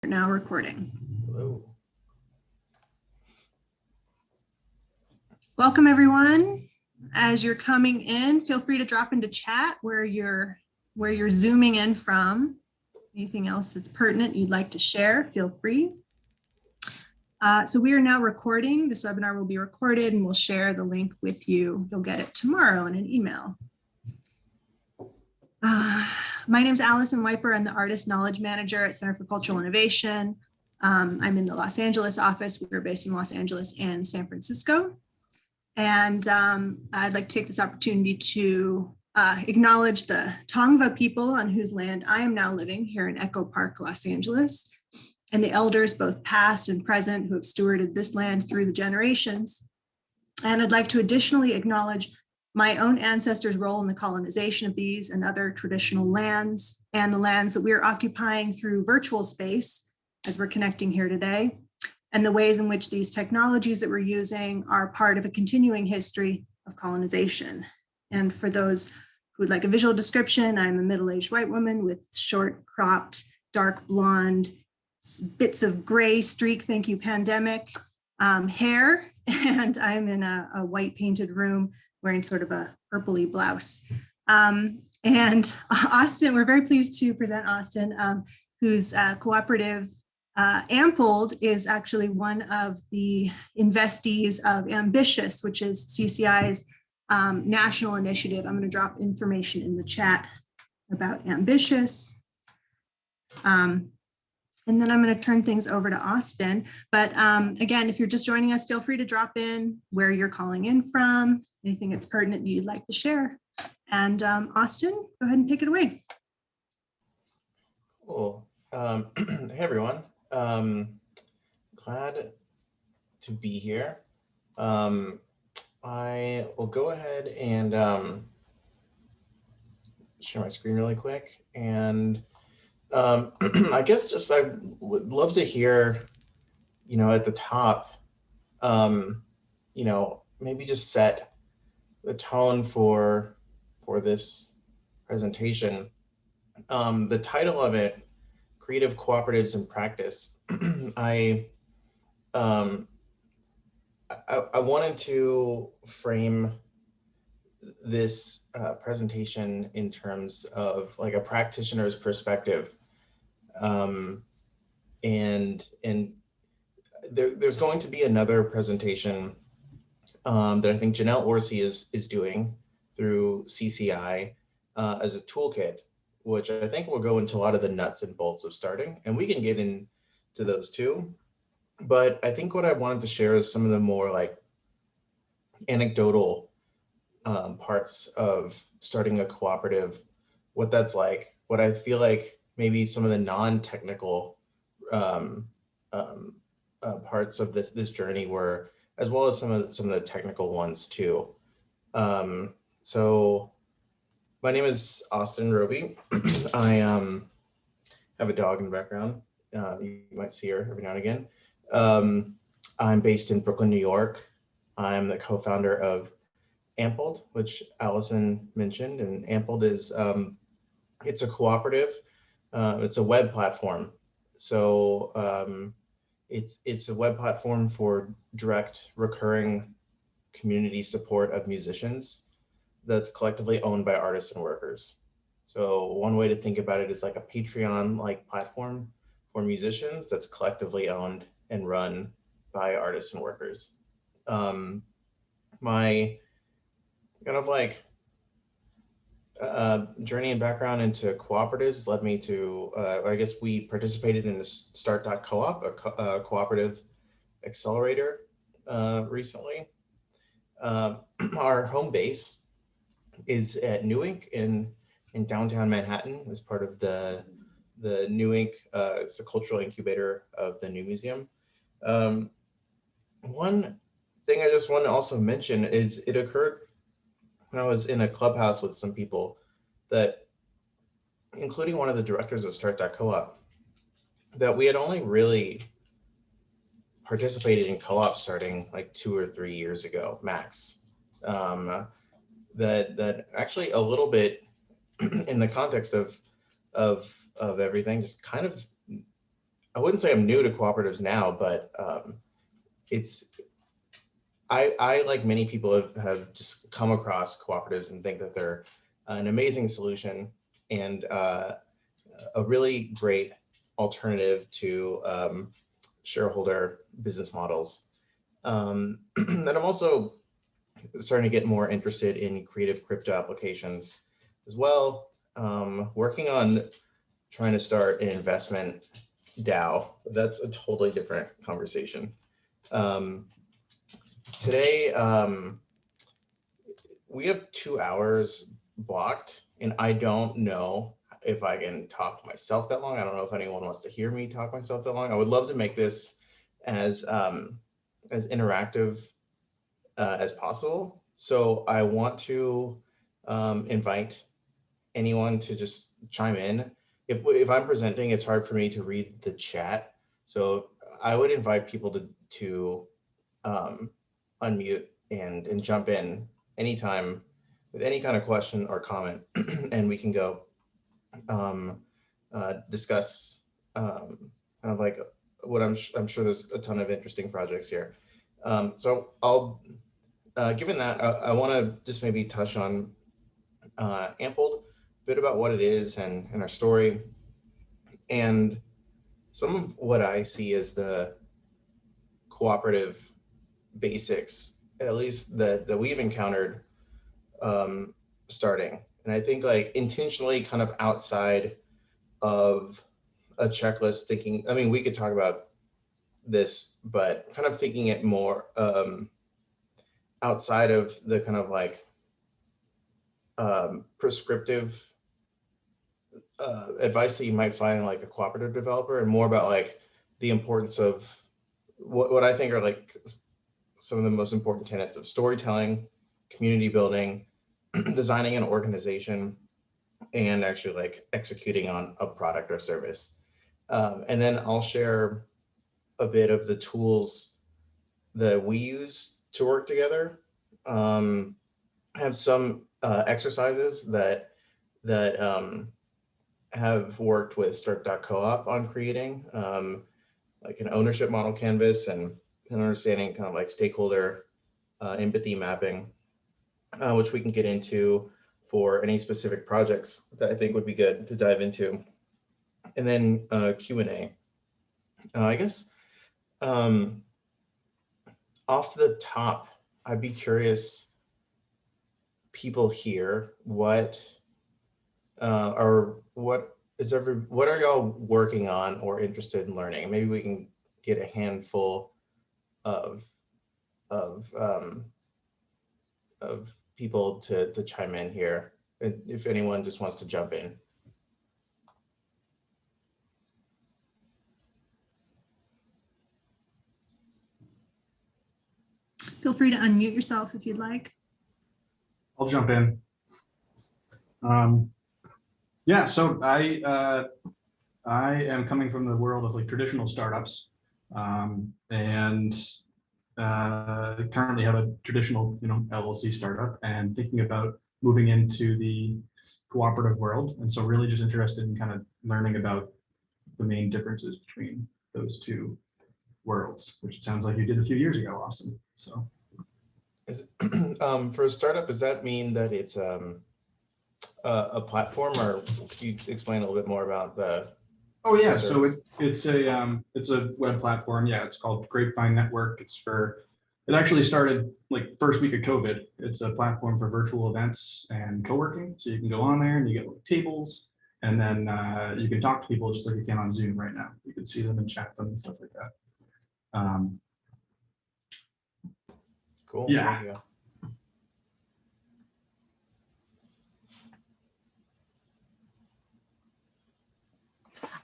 Now recording. Hello. Welcome everyone. As you're coming in, feel free to drop into chat where you're zooming in from. Anything else that's pertinent you'd like to share, feel free. So we are now recording. This webinar will be recorded and we'll share the link with you. You'll get it tomorrow in an email. My name is Allison Wiper. I'm the Artist Knowledge Manager at Center for Cultural Innovation. I'm in the Los Angeles office. We're based in Los Angeles and San Francisco. And I'd like to take this opportunity to acknowledge the Tongva people on whose land I am now living here in Echo Park, Los Angeles, and the elders, both past and present, who have stewarded this land through the generations. And I'd like to additionally acknowledge my own ancestors' role in the colonization of these and other traditional lands, and the lands that we're occupying through virtual space as we're connecting here today, and the ways in which these technologies that we're using are part of a continuing history of colonization. And for those who would like a visual description, I'm a middle-aged white woman with short cropped, dark blonde, bits of gray streak, thank you pandemic, hair, and I'm in a white painted room wearing sort of a purpley blouse. And Austin, we're very pleased to present Austin, whose cooperative Ampled is actually one of the investees of Ambitious, which is CCI's national initiative. I'm going to drop information in the chat about Ambitious. And then I'm going to turn things over to Austin. But again, if you're just joining us, feel free to drop in where you're calling in from, anything that's pertinent you'd like to share. And Austin, go ahead and take it away. Cool. Hey, everyone. Glad to be here. I will go ahead and share my screen really quick. And I guess just I would love to hear, at the top, maybe just set the tone for this presentation. The title of it, Creative Cooperatives in Practice. I wanted to frame this presentation in terms of like a practitioner's perspective. And there's going to be another presentation that I think Janelle Orsi is doing through CCI as a toolkit, which I think will go into a lot of the nuts and bolts of starting, and we can get into those too. But I think what I wanted to share is some of the more like anecdotal parts of starting a cooperative, what that's like, what I feel like maybe some of the non-technical parts of this journey were, as well as some of the technical ones too. So my name is Austin Robey. I have a dog in the background. You might see her every now and again. I'm based in Brooklyn, New York. I'm the co-founder of Ampled, which Allison mentioned, and Ampled is it's a cooperative. It's a web platform. So it's a web platform for direct, recurring community support of musicians that's collectively owned by artists and workers. So one way to think about it is like a Patreon-like platform for musicians that's collectively owned and run by artists and workers. My kind of like journey and background into cooperatives led me to, I guess we participated in the Start.coop, a cooperative accelerator recently. Our home base is at New Ink in downtown Manhattan as part of the New Ink. It's a cultural incubator of the New Museum. One thing I just want to also mention is it occurred when I was in a clubhouse with some people, that including one of the directors of Start.coop, that we had only really participated in co-op starting like 2 or 3 years ago, max. That actually a little bit in the context of everything, just kind of I wouldn't say I'm new to cooperatives now, but it's I like many people have just come across cooperatives and think that they're an amazing solution and a really great alternative to shareholder business models. And I'm also starting to get more interested in creative crypto applications as well. Working on trying to start an investment DAO. That's a totally different conversation. Today, we have 2 hours blocked, and I don't know if I can talk to myself that long. I don't know if anyone wants to hear me talk myself that long. I would love to make this as interactive as possible. So I want to invite anyone to just chime in. If I'm presenting, it's hard for me to read the chat. So I would invite people to unmute and jump in anytime with any kind of question or comment, and we can go discuss kind of like what I'm sure there's a ton of interesting projects here. So I'll, given that, I want to just maybe touch on Ampled, a bit about what it is and our story, and some of what I see as the cooperative basics, at least that we've encountered starting. And I think like intentionally kind of outside of a checklist thinking, I mean, we could talk about this, but kind of thinking it more outside of the kind of like prescriptive advice that you might find in like a cooperative developer, and more about like the importance of what I think are like some of the most important tenets of storytelling, community building, designing an organization, and actually like executing on a product or service. And then I'll share a bit of the tools that we use to work together. I have some exercises that have worked with Start.coop on creating like an ownership model canvas and understanding kind of like stakeholder empathy mapping, which we can get into for any specific projects that I think would be good to dive into. And then Q&A. I guess off the top, I'd be curious, people here, what are y'all working on or interested in learning? Maybe we can get a handful of people to chime in here, if anyone just wants to jump in. Feel free to unmute yourself if you'd like. I'll jump in. Yeah, so I am coming from the world of like traditional startups, and currently have a traditional, LLC startup, and thinking about moving into the cooperative world. And so really just interested in kind of learning about the main differences between those two worlds, which it sounds like you did a few years ago, Austin. So for a startup, does that mean that it's a platform, or can you explain a little bit more about the? Oh yeah, so it's a web platform. Yeah, it's called Grapevine Network. It actually started like first week of COVID. It's a platform for virtual events and co-working. So you can go on there and you get like tables, and then you can talk to people just like you can on Zoom right now. You can see them and chat them and stuff like that. Cool. Yeah. Thank you.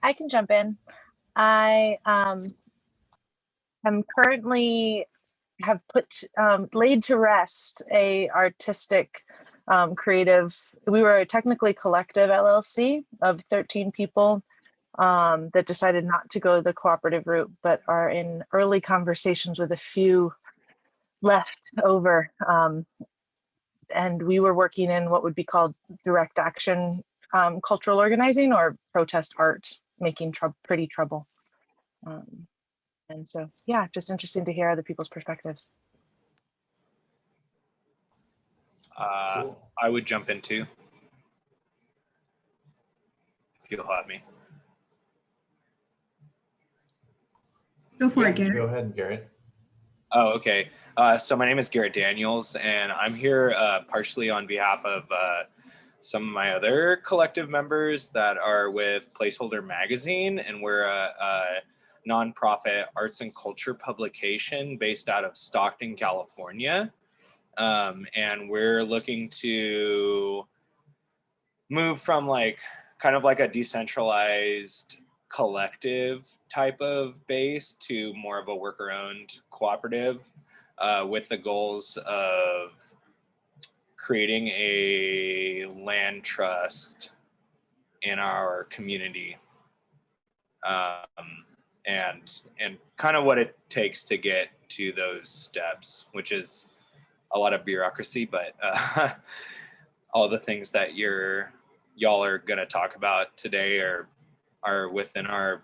I can jump in. I am currently have laid to rest a artistic creative. We were a technically collective LLC of 13 people that decided not to go the cooperative route, but are in early conversations with a few left over. And we were working in what would be called direct action cultural organizing, or protest art, making pretty trouble. And so, yeah, just interesting to hear other people's perspectives. Cool. I would jump in too, if you'll have me. Go for Yeah, it, Garrett. go ahead, Garrett. Oh, okay. So my name is Garrett Daniels, and I'm here partially on behalf of some of my other collective members that are with Placeholder Magazine, and we're a nonprofit arts and culture publication based out of Stockton, California. And we're looking to move from kind of like a decentralized collective type of base to more of a worker-owned cooperative with the goals of creating a land trust in our community, and kind of what it takes to get to those steps, which is a lot of bureaucracy, but all the things that y'all are going to talk about today are within our.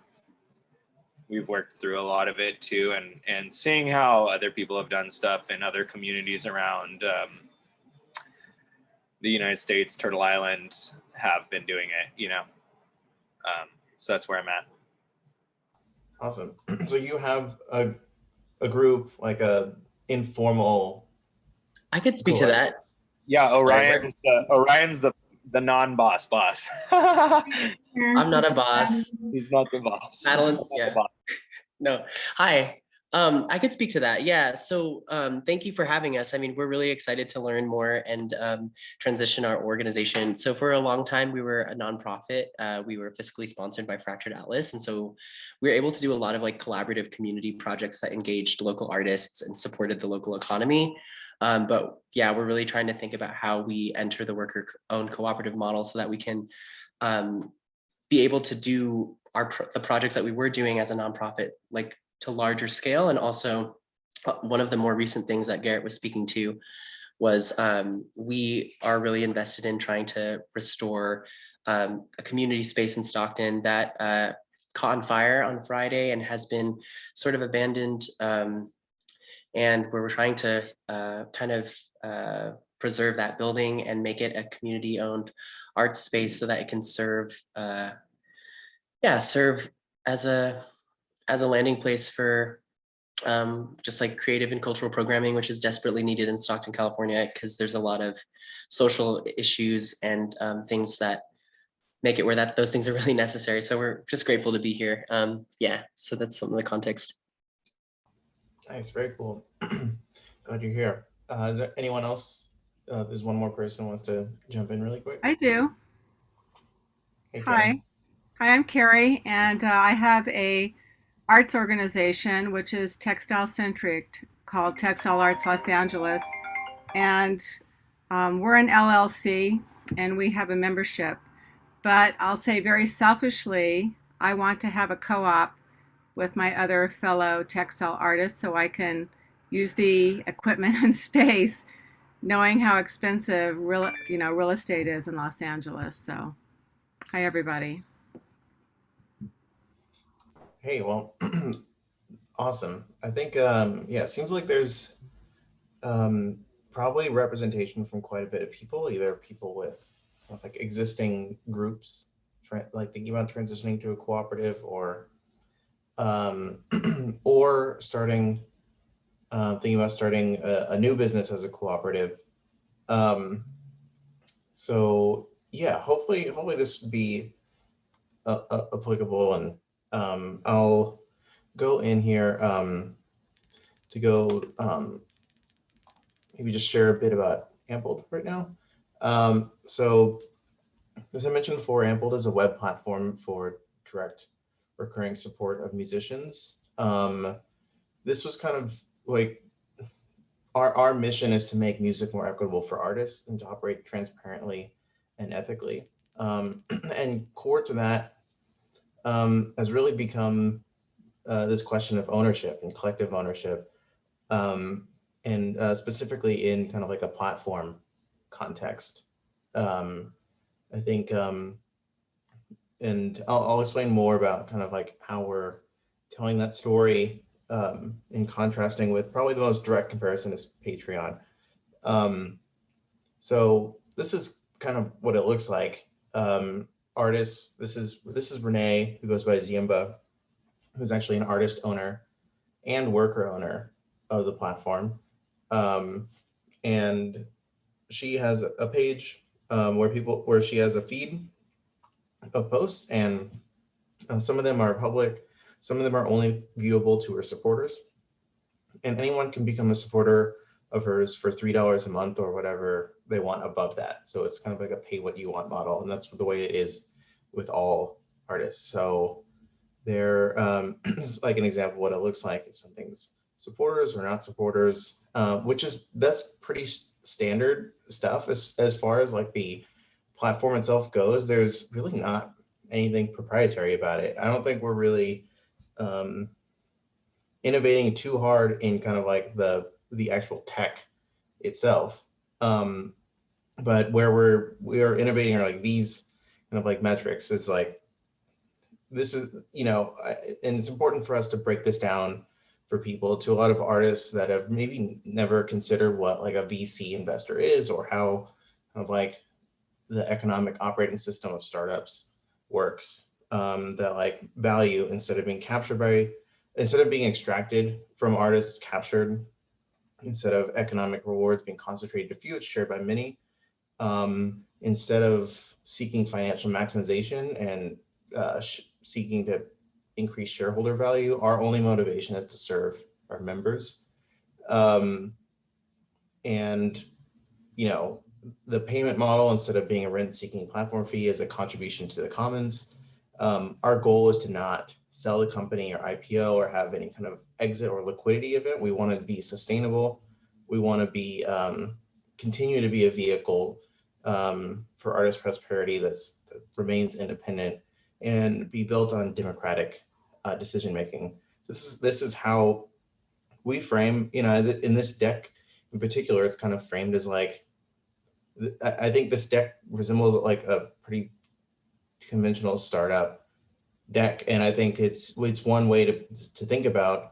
We've worked through a lot of it too, and seeing how other people have done stuff in other communities around the United States, Turtle Island, have been doing it, so that's where I'm at. Awesome. So you have a group, like a informal. I could speak to that. Yeah, Sorry, Orion's the non-boss boss. I'm not a boss. He's not the boss. Madeline's, He's not the yeah. boss. No. Hi. I could speak to that. Yeah. So thank you for having us. I mean, we're really excited to learn more and transition our organization. So for a long time, we were a nonprofit. We were fiscally sponsored by Fractured Atlas. And so we were able to do a lot of collaborative community projects that engaged local artists and supported the local economy. But yeah, we're really trying to think about how we enter the worker-owned cooperative model so that we can be able to do the projects that we were doing as a nonprofit, to larger scale. And also one of the more recent things that Garrett was speaking to was we are really invested in trying to restore a community space in Stockton that caught on fire on Friday and has been sort of abandoned. And we're trying to kind of preserve that building and make it a community-owned art space so that it can serve as a landing place for just creative and cultural programming, which is desperately needed in Stockton, California, because there's a lot of social issues and things that make it where those things are really necessary. So we're just grateful to be here. Yeah, so that's some of the context. Nice, very cool. Glad you're here. Is there anyone else? There's one more person who wants to jump in really quick. I do. Hey, Hi. Carrie. Hi, I'm Carrie, and I have a arts organization which is textile centric called Textile Arts Los Angeles, and we're an LLC and we have a membership. But I'll say very selfishly, I want to have a co-op with my other fellow textile artists so I can use the equipment and space, knowing how expensive real estate is in Los Angeles. So, hi everybody. Hey, well, awesome. I think, yeah, it seems like there's probably representation from quite a bit of people, either people with existing groups, thinking about transitioning to a cooperative, or or thinking about starting a new business as a cooperative. So yeah, hopefully this will be applicable, and I'll go in here to go maybe just share a bit about Ampled right now. So as I mentioned before, Ampled is a web platform for direct recurring support of musicians. This was kind of our mission is to make music more equitable for artists and to operate transparently and ethically. And core to that has really become this question of ownership and collective ownership, and specifically in kind of a platform context. I think, and I'll explain more about kind of how we're telling that story in contrasting with probably the most direct comparison is Patreon. So this is kind of what it looks like. Artists, this is Renee, who goes by Ziemba, who's actually an artist owner and worker owner of the platform. And she has a page where she has a feed of posts, and some of them are public, some of them are only viewable to her supporters. And anyone can become a supporter of hers for $3 a month or whatever they want above that. So it's kind of like a pay what you want model. And that's the way it is with all artists. So there, this is like an example of what it looks like if something's supporters or not supporters, that's pretty standard stuff as far as like the platform itself goes. There's really not anything proprietary about it. I don't think we're really innovating too hard in kind of like the actual tech itself. But where we are innovating are like these kind of like metrics is like, this is, and it's important for us to break this down for people, to a lot of artists that have maybe never considered what like a VC investor is, or how kind of like the economic operating system of startups works. That like value, instead of being extracted from artists, captured. Instead of economic rewards being concentrated to few, it's shared by many. Instead of seeking financial maximization and seeking to increase shareholder value, our only motivation is to serve our members. And the payment model, instead of being a rent-seeking platform fee, is a contribution to the commons. Our goal is to not sell the company or IPO or have any kind of exit or liquidity event. We want to be sustainable. We want to be continue to be a vehicle for artist prosperity that remains independent and be built on democratic decision making. This is how we frame. In this deck in particular, it's kind of framed as like, I think this deck resembles like a pretty conventional startup deck, and I think it's one way to think about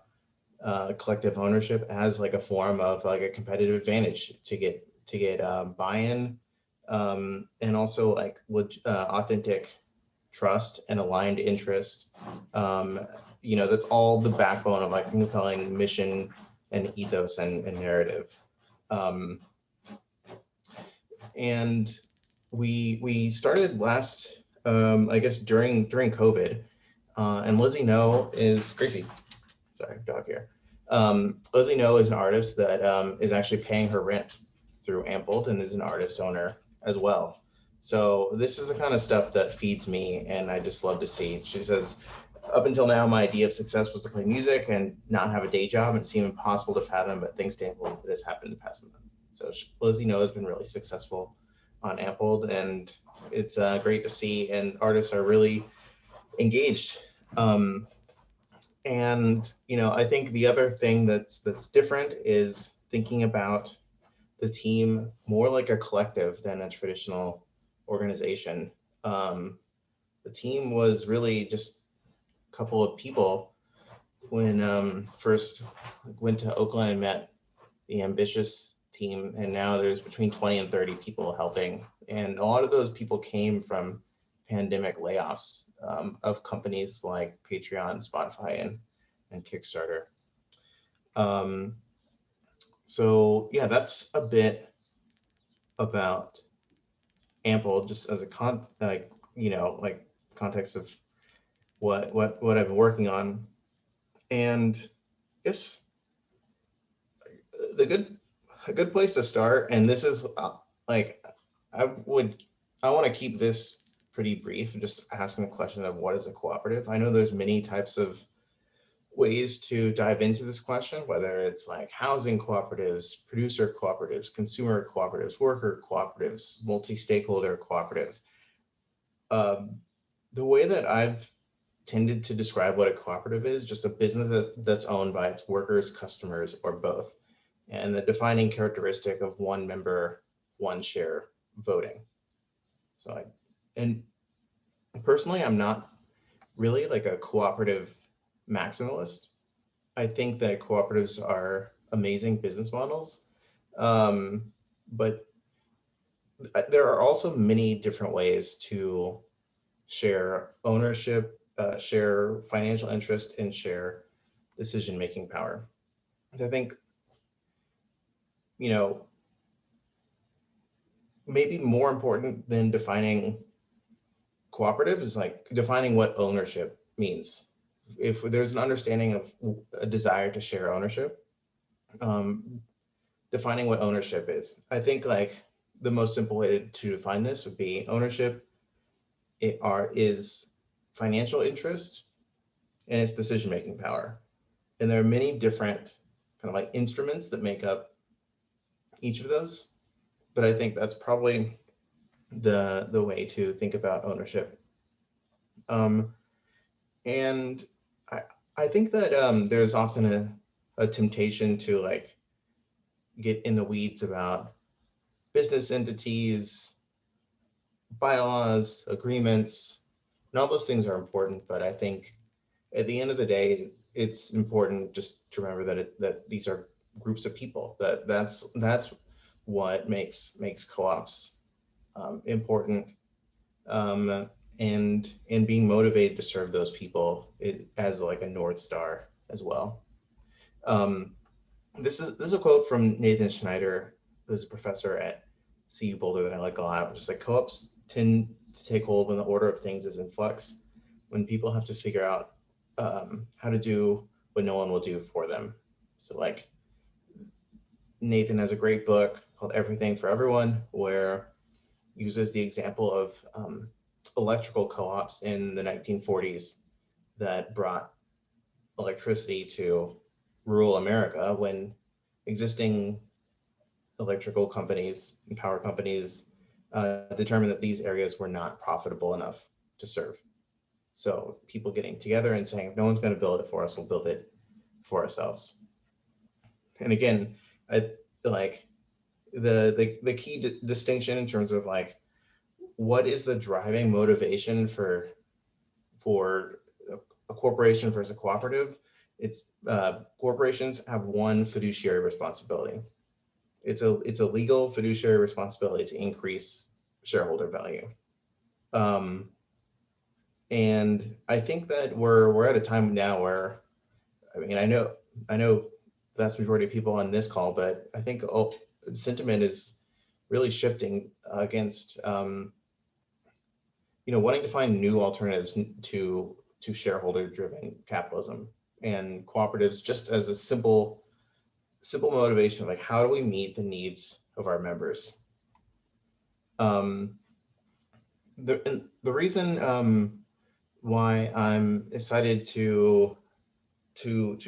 collective ownership as like a form of like a competitive advantage to get buy-in, and also like authentic trust and aligned interest. That's all the backbone of like compelling mission and ethos and narrative. And we started last, I guess during COVID, and Lizzie No is Gracie. Sorry, dog here. Lizzie No is an artist that is actually paying her rent through Ampled and is an artist owner as well. So this is the kind of stuff that feeds me, and I just love to see. She says, up until now, my idea of success was to play music and not have a day job. It seemed impossible to fathom, but thanks to Ampled, this happened in the past month. So Lizzie No has been really successful on Ampled, and it's great to see, and artists are really engaged. And I think the other thing that's different is thinking about the team more like a collective than a traditional organization. The team was really just a couple of people when first went to Oakland and met the ambitious team, and now there's between 20 and 30 people helping, and a lot of those people came from pandemic layoffs of companies like Patreon, Spotify, and Kickstarter. So yeah, that's a bit about Ample, just as a context of what I've been working on. And I guess a good place to start, and this is like, I want to keep this pretty brief, just asking the question of what is a cooperative. I know there's many types of ways to dive into this question, whether it's like housing cooperatives, producer cooperatives, consumer cooperatives, worker cooperatives, multi-stakeholder cooperatives. The way that I've tended to describe what a cooperative is, just a business that's owned by its workers, customers, or both. And the defining characteristic of one member, one share voting. And personally, I'm not really like a cooperative maximalist. I think that cooperatives are amazing business models, but there are also many different ways to share ownership, share financial interest, and share decision-making power. I think, maybe more important than defining cooperatives is like defining what ownership means. If there's an understanding of a desire to share ownership, defining what ownership is. I think like the most simple way to define this would be ownership is financial interest and it's decision-making power. And there are many different kind of like instruments that make up each of those. But I think that's probably the way to think about ownership. And I think that there's often a temptation to like get in the weeds about business entities, bylaws, agreements, and all those things are important. But I think at the end of the day, it's important just to remember that these are groups of people. That's what makes co-ops important, and being motivated to serve those people as like a North Star as well. This is a quote from Nathan Schneider, who's a professor at CU Boulder that I like a lot, which is like co-ops tend to take hold when the order of things is in flux, when people have to figure out how to do what no one will do for them. So like Nathan has a great book called Everything for Everyone, where uses the example of electrical co-ops in the 1940s that brought electricity to rural America when existing electrical companies and power companies determined that these areas were not profitable enough to serve. So people getting together and saying, if no one's going to build it for us, we'll build it for ourselves. And again, I like the key distinction in terms of like, what is the driving motivation for a corporation versus a cooperative? It's corporations have one fiduciary responsibility. It's a legal fiduciary responsibility to increase shareholder value. And I think that we're at a time now where, I mean, I know the vast majority of people on this call, but I think sentiment is really shifting against wanting to find new alternatives to shareholder-driven capitalism, and cooperatives just as a simple motivation of like, how do we meet the needs of our members? The reason why I'm excited to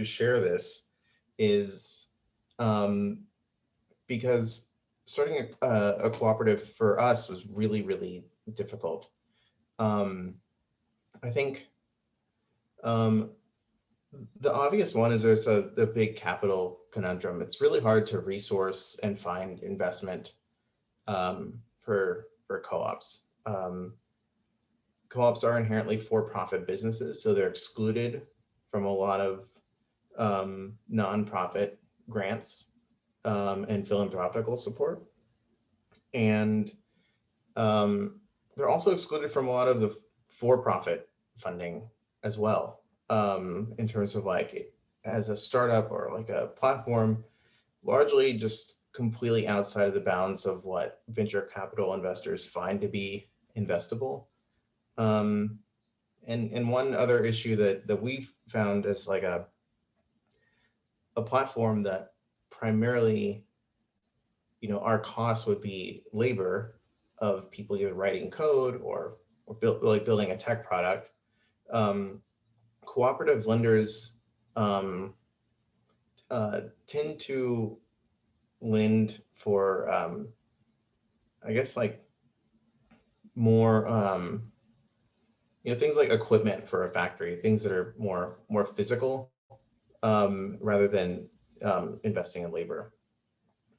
share this is because starting a cooperative for us was really, really difficult. I think the obvious one is there's a big capital conundrum. It's really hard to resource and find investment for co-ops. Co-ops are inherently for-profit businesses, so they're excluded from a lot of nonprofit grants and philanthropical support. And they're also excluded from a lot of the for-profit funding as well, in terms of like as a startup or like a platform, largely just completely outside of the bounds of what venture capital investors find to be investable. And one other issue that we've found is like a platform that primarily, our costs would be labor of people either writing code or building a tech product. Cooperative lenders tend to lend for, I guess, like more, things like equipment for a factory, things that are more physical, rather than investing in labor.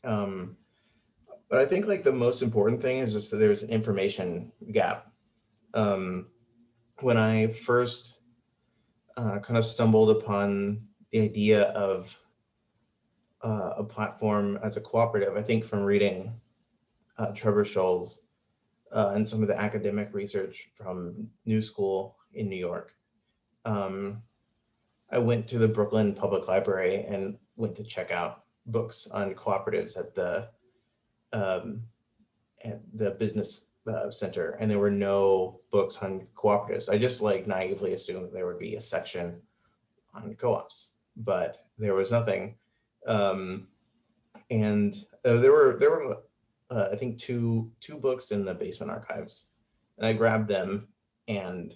But I think like the most important thing is just that there's an information gap. When I first kind of stumbled upon the idea of a platform as a cooperative, I think from reading Trevor Scholl's and some of the academic research from New School in New York. I went to the Brooklyn Public Library and went to check out books on cooperatives at the business center, and there were no books on cooperatives. I just like naively assumed there would be a section on co-ops, but there was nothing. And there were I think two books in the basement archives, and I grabbed them and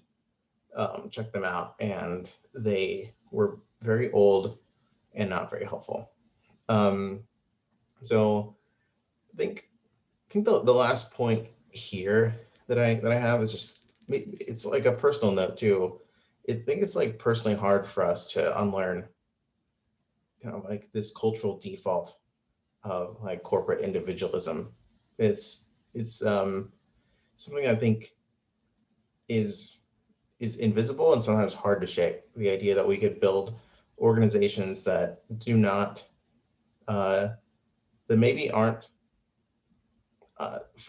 checked them out, and they were very old and not very helpful. So I think the last point here that I have is just, it's like a personal note too. I think it's like personally hard for us to unlearn kind of like this cultural default of like corporate individualism. It's something I think is invisible and sometimes hard to shake. The idea that we could build organizations that do not that maybe aren't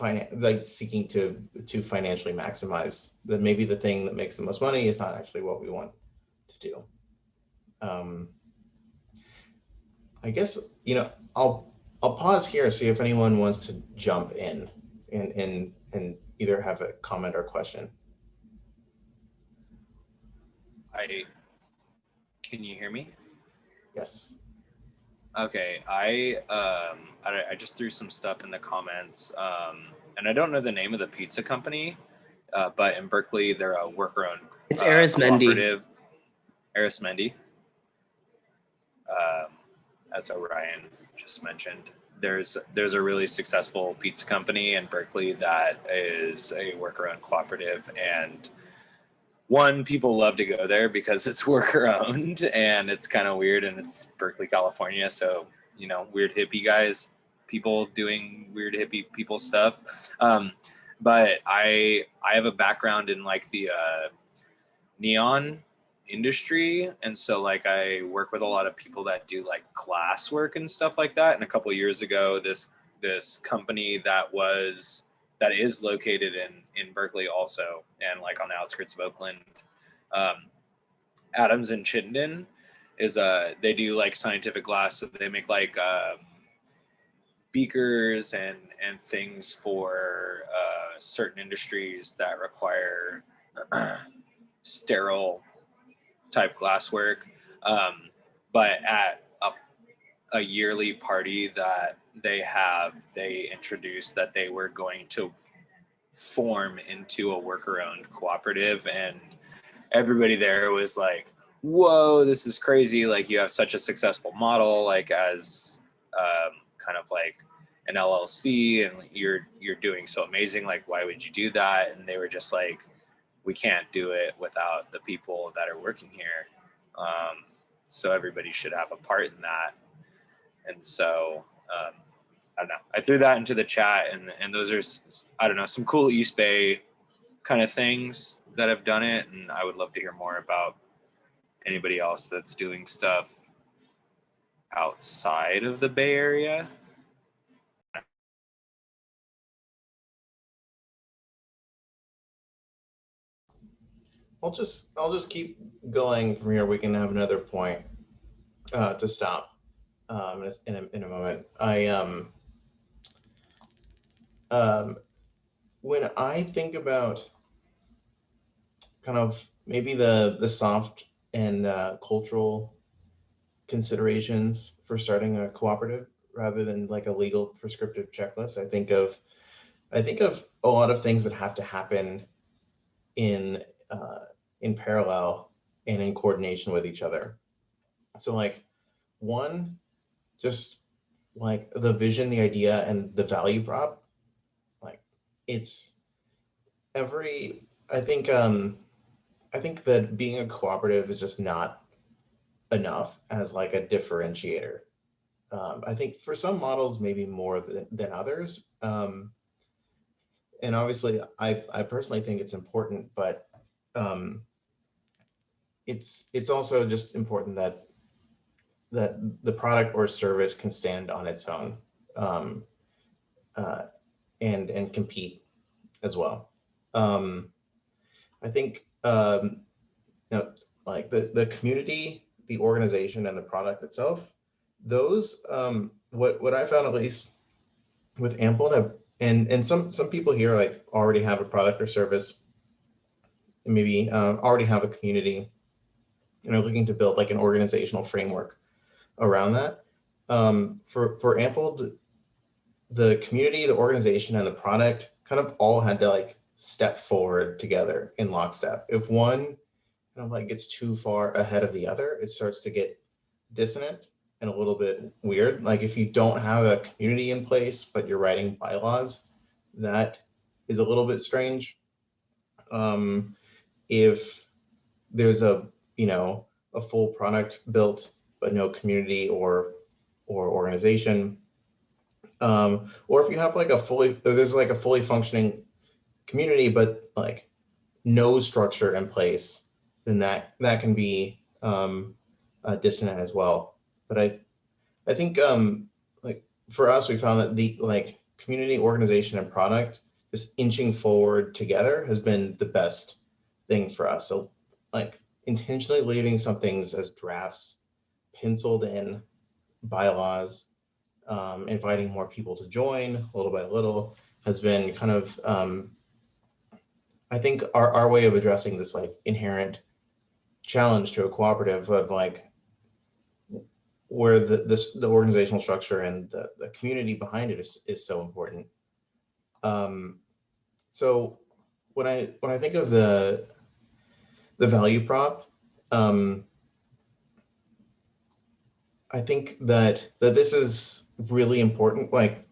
like seeking to financially maximize, that maybe the thing that makes the most money is not actually what we want to do. I guess, you know, I'll pause here, see if anyone wants to jump in and either have a comment or question. Can you hear me? Yes. Okay, I just threw some stuff in the comments, and I don't know the name of the pizza company, but in Berkeley they're a worker-owned It's Arismendi. cooperative. Arismendi, as Orion just mentioned. There's a really successful pizza company in Berkeley that is a worker-owned cooperative, and people love to go there because it's worker owned and it's kind of weird, and it's Berkeley, California. So, you know, weird hippie guys, people doing weird hippie people stuff. But I have a background in like the neon industry. And so like I work with a lot of people that do like glass work and stuff like that. And a couple of years ago, this company that is located in Berkeley also, and like on the outskirts of Oakland, Adams and Chittenden, is they do like scientific glass. So they make like beakers and things for certain industries that require sterile type glasswork. But at a yearly party that they introduced that they were going to form into a worker-owned cooperative, and everybody there was like, whoa, this is crazy, like you have such a successful model, like as kind of like an LLC, and you're doing so amazing, like why would you do that? And they were just like, we can't do it without the people that are working here, so everybody should have a part in that. And so I don't know, I threw that into the chat, and those are, I don't know, some cool East Bay kind of things that have done it. And I would love to hear more about anybody else that's doing stuff outside of the Bay Area. I'll just keep going from here. We can have another point to stop in a moment. When I think about kind of maybe the soft and cultural considerations for starting a cooperative rather than like a legal prescriptive checklist, I think of a lot of things that have to happen in parallel and in coordination with each other. So like one, just like the vision, the idea, and the value prop, like it's I think that being a cooperative is just not enough as like a differentiator. I think for some models, maybe more than others. And obviously I personally think it's important, but it's also just important that the product or service can stand on its own, um, and compete as well. I think like the community, the organization, and the product itself, those what I found, at least with Ample, and some people here like already have a product or service, and maybe already have a community, looking to build like an organizational framework around that. For Ample, the community, the organization, and the product kind of all had to like step forward together in lockstep. If one kind of like gets too far ahead of the other, it starts to get dissonant and a little bit weird. Like if you don't have a community in place, but you're writing bylaws, that is a little bit strange. If there's a full product built but no community or organization, or if you have like there's like a fully functioning community but like no structure in place, then that can be dissonant as well. But I think like for us, we found that the like community, organization, and product just inching forward together has been the best thing for us. So like intentionally leaving some things as drafts, penciled in bylaws, inviting more people to join little by little has been kind of I think our way of addressing this like inherent challenge to a cooperative of like where the organizational structure and the community behind it is so important. So when I think of the value prop, I think that this is really important. Like,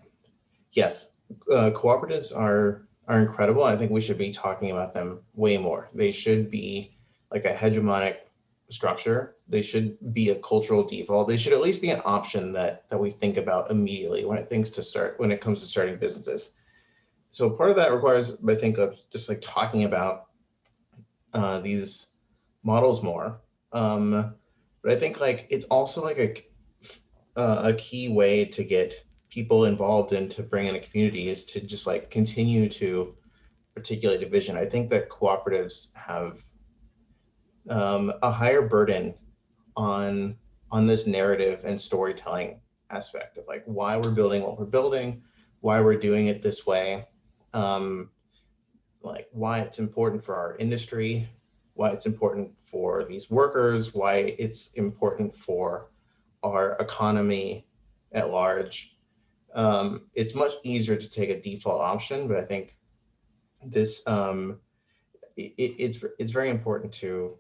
yes, cooperatives are incredible. I think we should be talking about them way more. They should be like a hegemonic structure. They should be a cultural default. They should at least be an option that we think about immediately when it comes to starting businesses. So part of that requires, I think, of just like talking about these models more. But I think like it's also like a key way to get people involved and to bring in a community is to just like continue to articulate a vision. I think that cooperatives have a higher burden on this narrative and storytelling aspect of like why we're building what we're building, why we're doing it this way, like why it's important for our industry, why it's important for these workers, why it's important for our economy at large. It's much easier to take a default option, but I think this it's very important to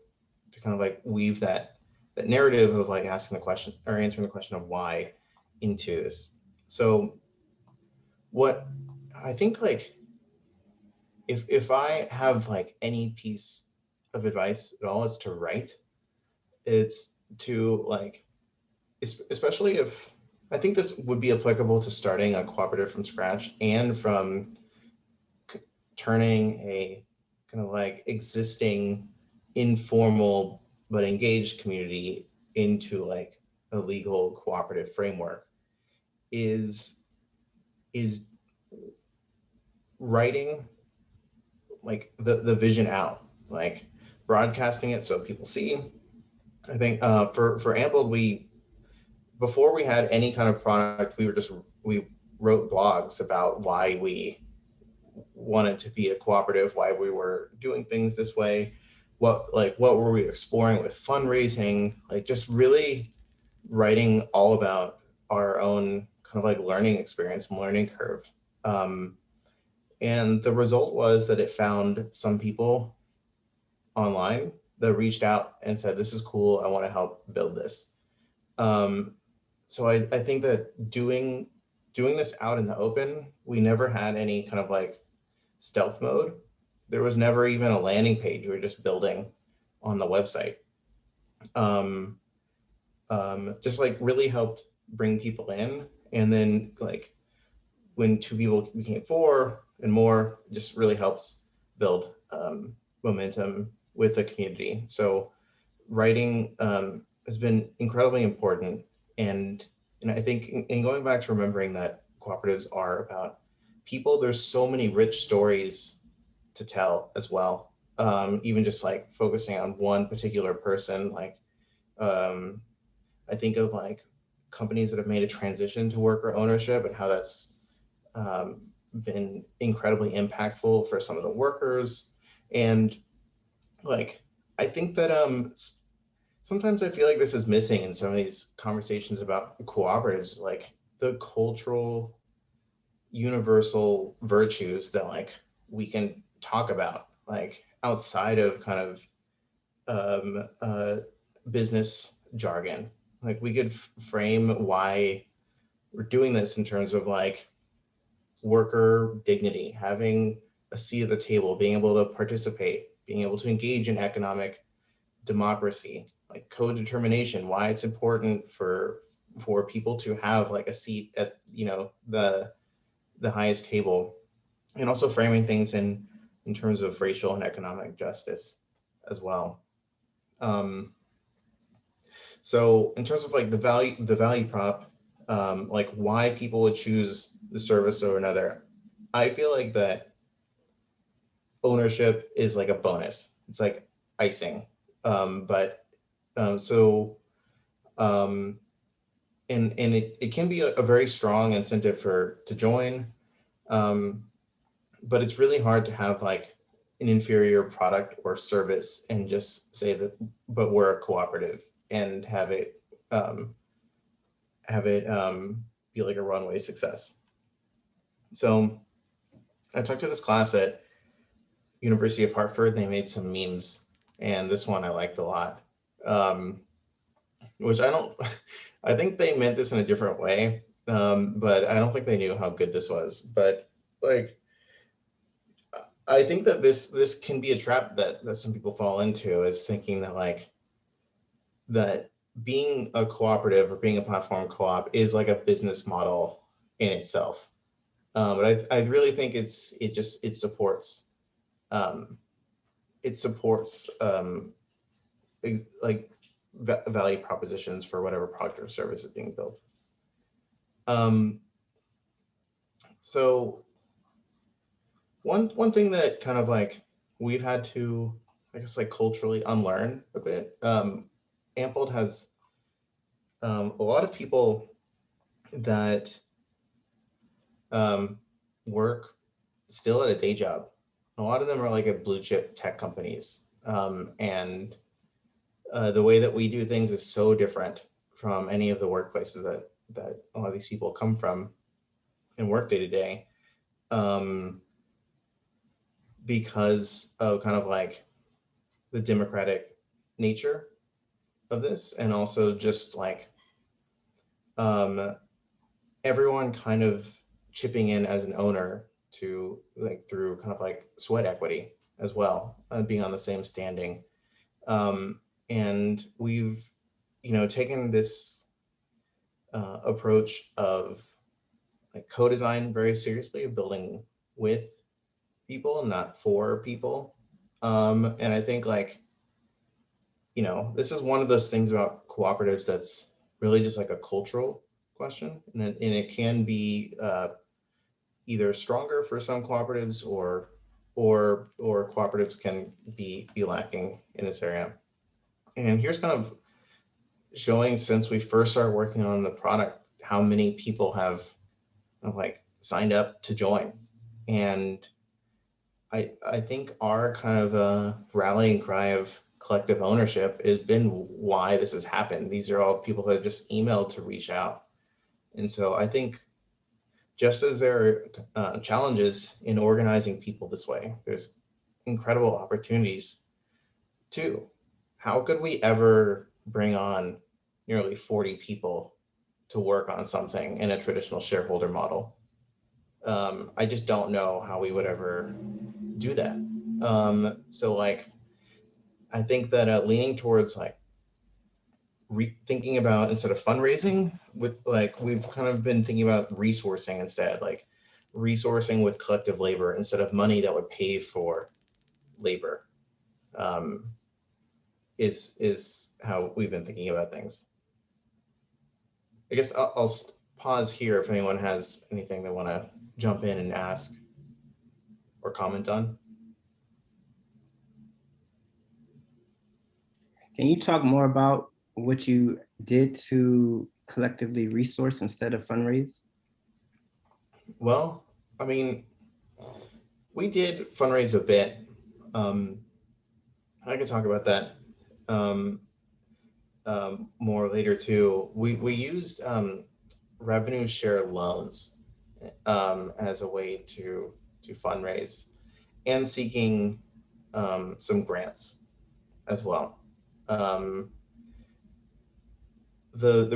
kind of like weave that narrative of like asking the question or answering the question of why into this. So what I think, like if I have like any piece of advice at all, is to write. It's to like, especially if I think this would be applicable to starting a cooperative from scratch and from turning a kind of like existing informal but engaged community into like a legal cooperative framework, is writing like the vision out, like broadcasting it so people see. I think for Ample, before we had any kind of product, we wrote blogs about why we wanted to be a cooperative, why we were doing things this way, what were we exploring with fundraising, like just really writing all about our own kind of like learning experience and learning curve. And the result was that it found some people online that reached out and said, this is cool, I want to help build this. So I think that doing this out in the open, we never had any kind of like stealth mode. There was never even a landing page. We were just building on the website. Just like really helped bring people in. And then like when 2 people became 4 and more, just really helped build momentum with the community. So writing has been incredibly important. And I think in going back to remembering that cooperatives are about people, there's so many rich stories to tell as well. Even just like focusing on one particular person, like I think of like companies that have made a transition to worker ownership and how that's been incredibly impactful for some of the workers. And like, I think that sometimes I feel like this is missing in some of these conversations about cooperatives, like the cultural universal virtues that like we can talk about, like outside of kind of business jargon. Like we could frame why we're doing this in terms of like worker dignity, having a seat at the table, being able to participate, being able to engage in economic democracy, like co-determination, why it's important for people to have like a seat at, you know, the highest table, and also framing things in terms of racial and economic justice as well. So in terms of like the value prop, like why people would choose the service over another, I feel like that ownership is like a bonus. It's like icing. And it can be a very strong incentive to join, but it's really hard to have like an inferior product or service and just say that, but we're a cooperative, and have it be like a runway success. So I took to this class at University of Hartford. They made some memes, and this one I liked a lot, which I think they meant this in a different way, but I don't think they knew how good this was. But like, I think that this can be a trap that some people fall into, is thinking that like that being a cooperative or being a platform co-op is like a business model in itself. But I really think it supports like value propositions for whatever product or service is being built. So one thing that kind of like we've had to, I guess, like culturally unlearn a bit. Ampled has a lot of people that work still at a day job. A lot of them are like at blue chip tech companies, and the way that we do things is so different from any of the workplaces that a lot of these people come from and work day to day, because of kind of like the democratic nature of this, and also just like everyone kind of chipping in as an owner to like through kind of like sweat equity as well, being on the same standing. And we've, you know, taken this approach of like co-design very seriously, of building with people, not for people. And I think like, you know, this is one of those things about cooperatives that's really just like a cultural question, and it can be either stronger for some cooperatives, or cooperatives can be lacking in this area. And here's kind of showing, since we first started working on the product, how many people have like signed up to join. And I think our kind of rallying cry of collective ownership has been why this has happened. These are all people that just emailed to reach out. And so I think just as there are challenges in organizing people this way, there's incredible opportunities too. How could we ever bring on nearly 40 people to work on something in a traditional shareholder model? I just don't know how we would ever do that. So like, I think that leaning towards like thinking about, instead of fundraising, with like we've kind of been thinking about resourcing instead, like resourcing with collective labor instead of money that would pay for labor. is how we've been thinking about things. I guess I'll pause here if anyone has anything they want to jump in and ask or comment on. Can you talk more about what you did to collectively resource instead of fundraise? Well, I mean, we did fundraise a bit. I could talk about that more later too. We used revenue share loans as a way to fundraise, and seeking some grants as well. The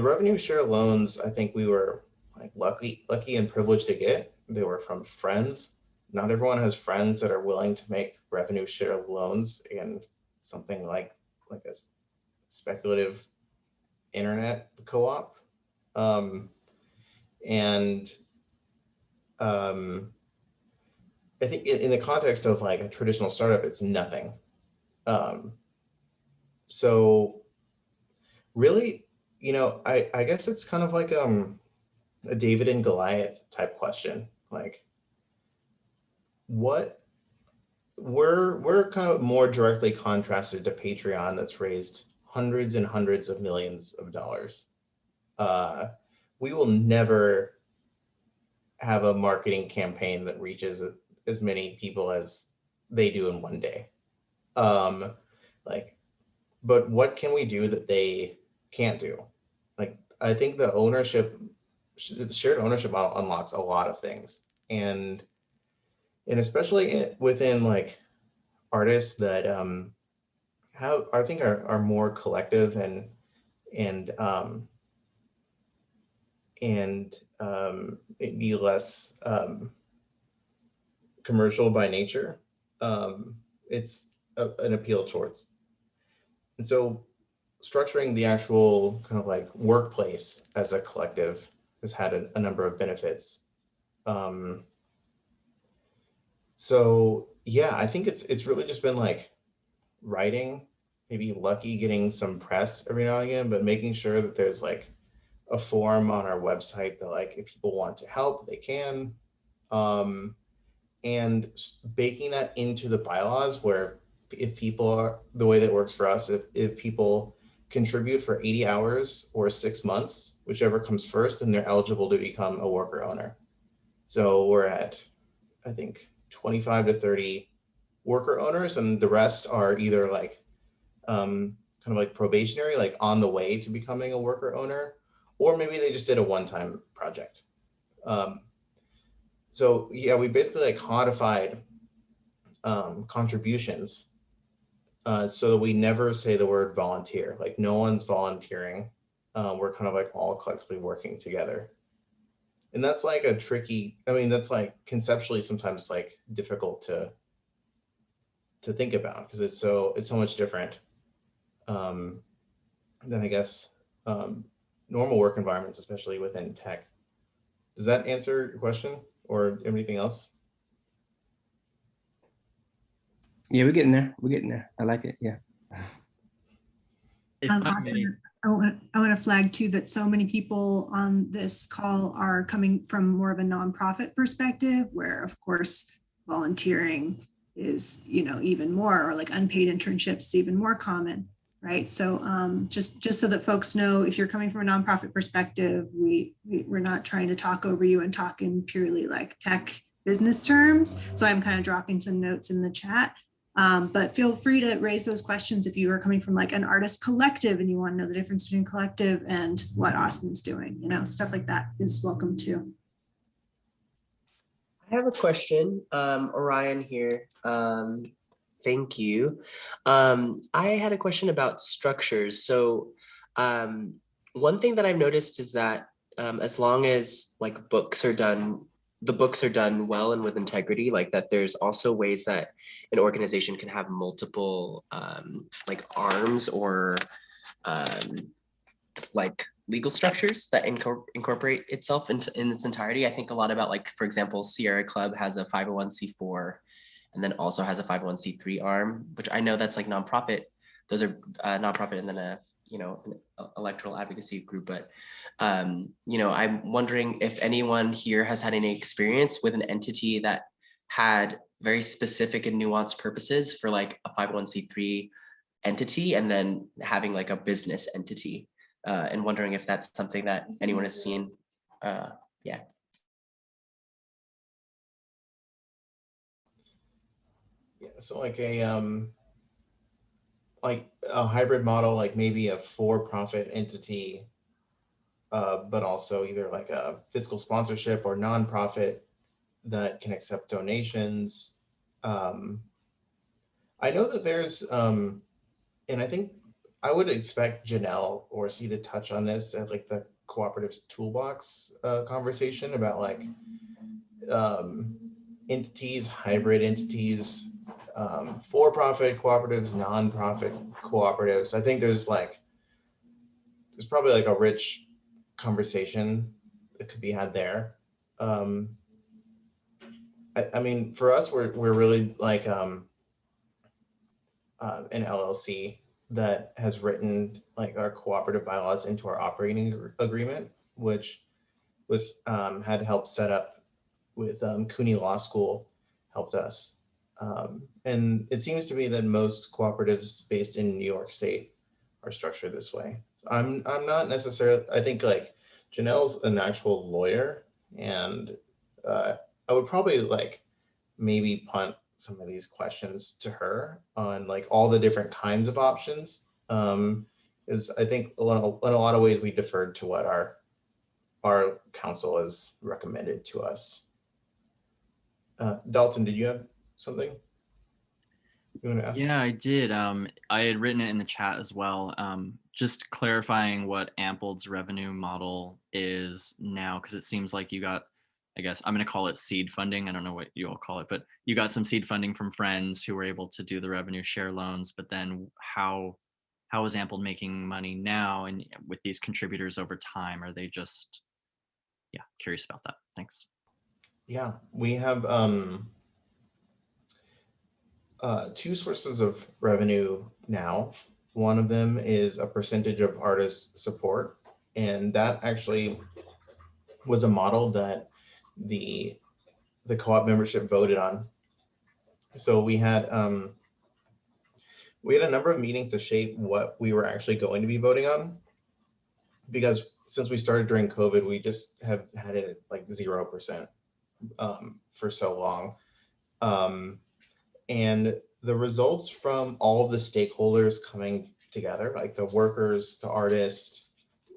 revenue share loans, I think we were like lucky and privileged to get. They were from friends. Not everyone has friends that are willing to make revenue share loans in something like a speculative internet co-op. And I think in the context of like a traditional startup, it's nothing. So really, you know, I guess it's kind of like a David and Goliath type question. Like, what we're kind of more directly contrasted to Patreon, that's raised hundreds and hundreds of millions of dollars. We will never have a marketing campaign that reaches as many people as they do in one day. But what can we do that they can't do? Like, I think the shared ownership model unlocks a lot of things, and especially within like artists that I think are more collective and maybe less commercial by nature. It's an appeal towards. And so structuring the actual kind of like workplace as a collective has had a number of benefits. So yeah, I think it's really just been like writing, maybe lucky getting some press every now and again, but making sure that there's like a form on our website that like if people want to help, they can. And baking that into the bylaws where if people are, the way that works for us, if people contribute for 80 hours or 6 months, whichever comes first, then they're eligible to become a worker owner. So we're at, I think, 25 to 30 worker owners, and the rest are either like kind of like probationary, like on the way to becoming a worker owner, or maybe they just did a one-time project. So yeah, we basically like codified contributions so that we never say the word volunteer. Like no one's volunteering. We're kind of like all collectively working together. And that's like a tricky, I mean, that's like conceptually sometimes like difficult to think about because it's so much different than I guess normal work environments, especially within tech. Does that answer your question or anything else? Yeah, we're getting there. We're getting there. I like it. Yeah. Austin, I want to flag too that so many people on this call are coming from more of a nonprofit perspective, where of course volunteering is, you know, even more, or like unpaid internships even more common, right? So just so that folks know, if you're coming from a nonprofit perspective, we're not trying to talk over you and talk in purely like tech business terms. So I'm kind of dropping some notes in the chat. But feel free to raise those questions if you are coming from like an artist collective and you want to know the difference between collective and what Austin's doing, you know, stuff like that is welcome too. I have a question, Orion here. Thank you. I had a question about structures. So one thing that I've noticed is that as long as like books are done, the books are done well and with integrity, like that there's also ways that an organization can have multiple like arms or like legal structures that incorporate itself in its entirety. I think a lot about, like, for example, Sierra Club has a 501c4 and then also has a 501c3 arm, which I know that's like nonprofit, those are nonprofit and then a, an electoral advocacy group. But, I'm wondering if anyone here has had any experience with an entity that had very specific and nuanced purposes for like a 501c3 entity and then having like a business entity, and wondering if that's something that anyone has seen. Yeah. Yeah, so like a hybrid model, like maybe a for-profit entity, but also either like a fiscal sponsorship or nonprofit that can accept donations. I know that there's, and I think I would expect Janelle or C to touch on this at like the cooperatives toolbox conversation about like entities, hybrid entities, for-profit cooperatives, non-profit cooperatives. I think there's probably like a rich conversation that could be had there. I mean, for us, we're really like an LLC that has written like our cooperative bylaws into our operating agreement, which was had helped set up with CUNY Law School, helped us. And it seems to be that most cooperatives based in New York State are structured this way. I'm not necessarily, I think like Janelle's an actual lawyer, and I would probably like maybe punt some of these questions to her on like all the different kinds of options. Is I think in a lot of ways we deferred to what our counsel has recommended to us. Dalton, did you have something you want to ask? Yeah, I did. I had written it in the chat as well. Just clarifying what Ampled's revenue model is now, because it seems like you got, I guess I'm going to call it seed funding. I don't know what you all call it, but you got some seed funding from friends who were able to do the revenue share loans. But then how is Ampled making money now, and with these contributors over time? Are they just, yeah, curious about that. Thanks. Yeah, we have two sources of revenue now. One of them is a percentage of artist support, and that actually was a model that the co-op membership voted on. So we had a number of meetings to shape what we were actually going to be voting on, because since we started during COVID, we just have had it at like 0% for so long. And the results from all of the stakeholders coming together, like the workers, the artists,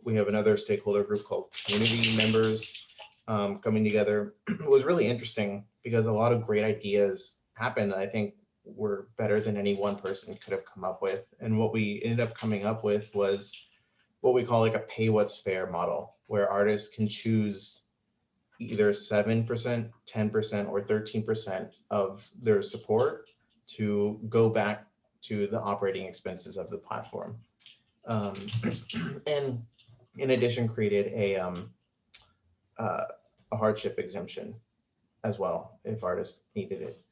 we have another stakeholder group called community members coming together, was really interesting because a lot of great ideas happened that I think were better than any one person could have come up with. And what we ended up coming up with was what we call like a pay what's fair model, where artists can choose either 7%, 10%, or 13% of their support to go back to the operating expenses of the platform. And in addition, created a hardship exemption as well if artists needed it.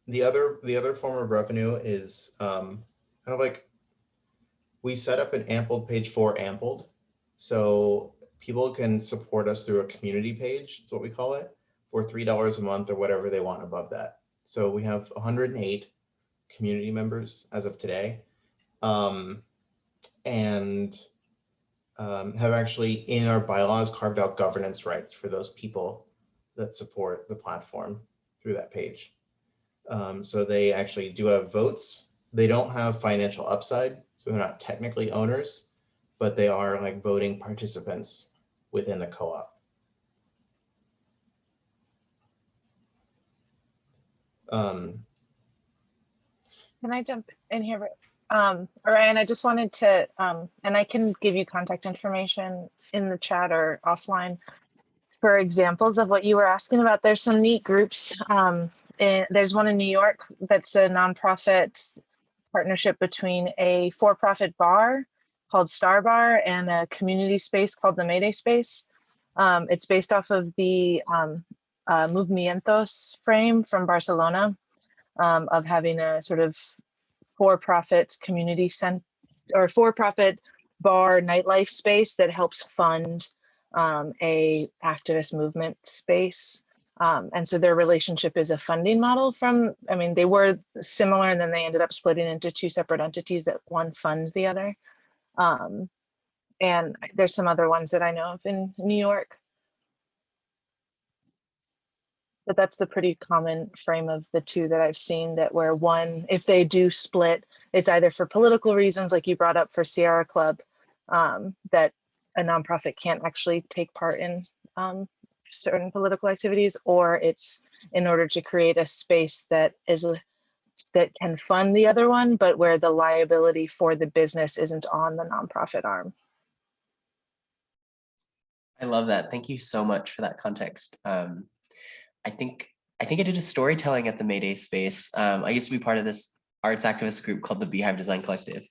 The other form of revenue is kind of like we set up an Ampled page for Ampled, so people can support us through a community page, is what we call it, for $3 a month or whatever they want above that. So we have 108 community members as of today, and have actually in our bylaws carved out governance rights for those people that support the platform through that page. So they actually do have votes. They don't have financial upside, so they're not technically owners, but they are like voting participants within the co-op. Can I jump in here? Ryan, I just wanted to, and I can give you contact information in the chat or offline for examples of what you were asking about. There's some neat groups. There's one in New York that's a nonprofit partnership between a for-profit bar called Star Bar and a community space called the Mayday Space. It's based off of the Movimientos frame from Barcelona, of having a sort of for-profit community center or for-profit bar nightlife space that helps fund a activist movement space. And so their relationship is a funding model from, I mean, they were similar and then they ended up splitting into two separate entities that one funds the other. And there's some other ones that I know of in New York. But that's the pretty common frame of the two that I've seen, that where one, if they do split, it's either for political reasons, like you brought up for Sierra Club, that a nonprofit can't actually take part in certain political activities, or it's in order to create a space that can fund the other one, but where the liability for the business isn't on the nonprofit arm. I love that. Thank you so much for that context. I think I did a storytelling at the Mayday space. I used to be part of this arts activist group called the Beehive Design Collective.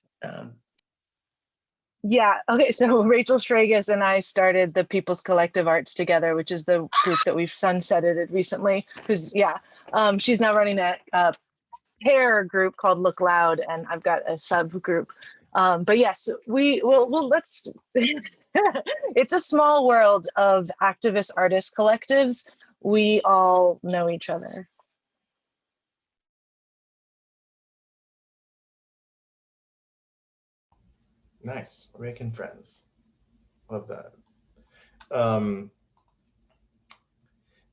Yeah, okay, so Rachel Schragus and I started the People's Collective Arts together, which is the group that we've sunsetted it recently, who's, she's now running a pair group called Look Loud, and I've got a subgroup. But yes, let's, it's a small world of activist artist collectives. We all know each other. Nice, we're making friends. Love that.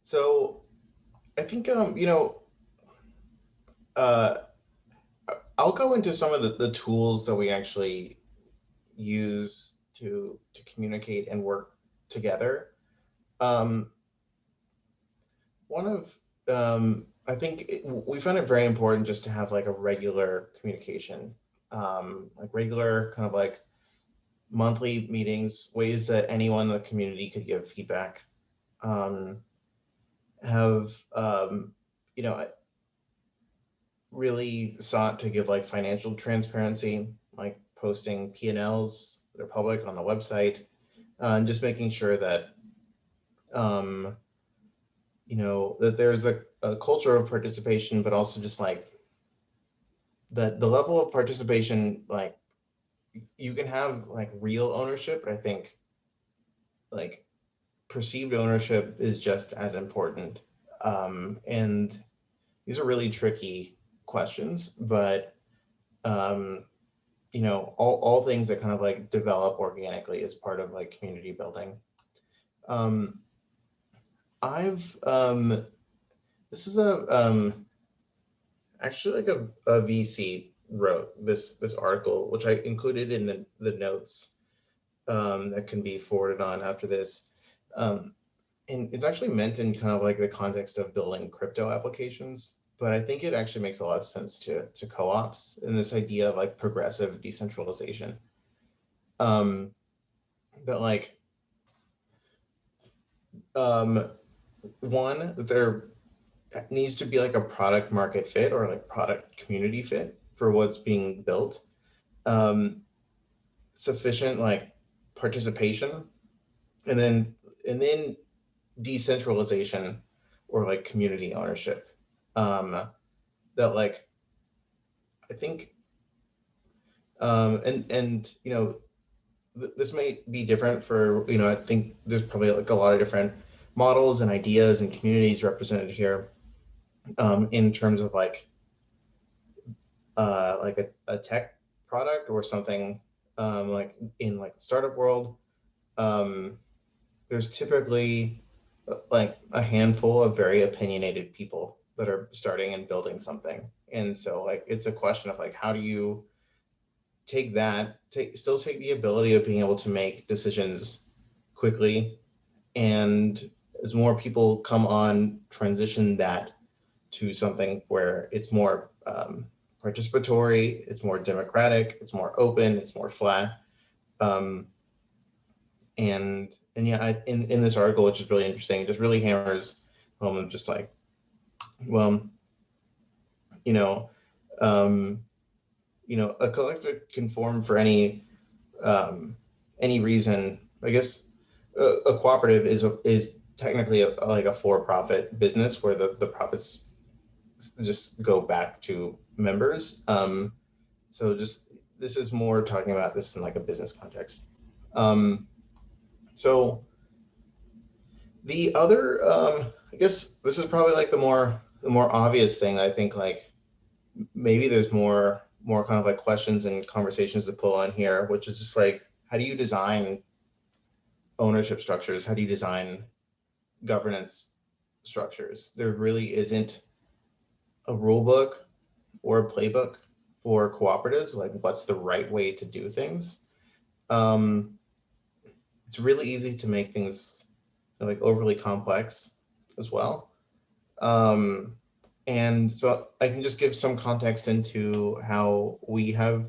So I think, I'll go into some of the tools that we actually use to communicate and work together. I think we found it very important just to have like a regular communication, like regular kind of like monthly meetings, ways that anyone in the community could give feedback. Really sought to give like financial transparency, like posting P&Ls that are public on the website, and just making sure that that there's a culture of participation, but also just like that the level of participation, like you can have like real ownership, but I think like perceived ownership is just as important. And these are really tricky questions, but all things that kind of like develop organically as part of like community building. This is actually like a VC wrote this article, which I included in the notes that can be forwarded on after this. And it's actually meant in kind of like the context of building crypto applications, but I think it actually makes a lot of sense to co-ops and this idea of like progressive decentralization. That like, one, there needs to be like a product market fit or like product community fit for what's being built. Sufficient like participation, and then decentralization or like community ownership. That like, I think, this may be different for, I think there's probably like a lot of different models and ideas and communities represented here, in terms of like a tech product or something, like in like the startup world. There's typically like a handful of very opinionated people that are starting and building something. And so like, it's a question of like, how do you still take the ability of being able to make decisions quickly, and as more people come on, transition that to something where it's more participatory, it's more democratic, it's more open, it's more flat. In this article, which is really interesting, it just really hammers home of just like, well, a collective can form for any reason. I guess a cooperative is technically like a for-profit business where the profits just go back to members. So just, this is more talking about this in like a business context. So the other, I guess this is probably like the more obvious thing. I think like maybe there's more kind of like questions and conversations to pull on here, which is just like, how do you design ownership structures? How do you design governance structures? There really isn't a rule book or a playbook for cooperatives, like what's the right way to do things. It's really easy to make things like overly complex as well. And so I can just give some context into how we have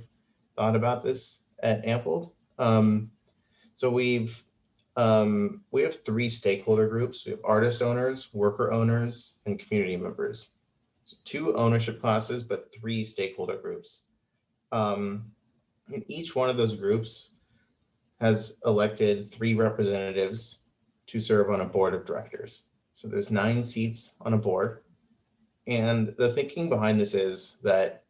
thought about this at Ampled. So we have 3 stakeholder groups. We have artist owners, worker owners, and community members. So 2 ownership classes, but 3 stakeholder groups. And each one of those groups has elected 3 representatives to serve on a board of directors. So there's 9 seats on a board. And the thinking behind this is that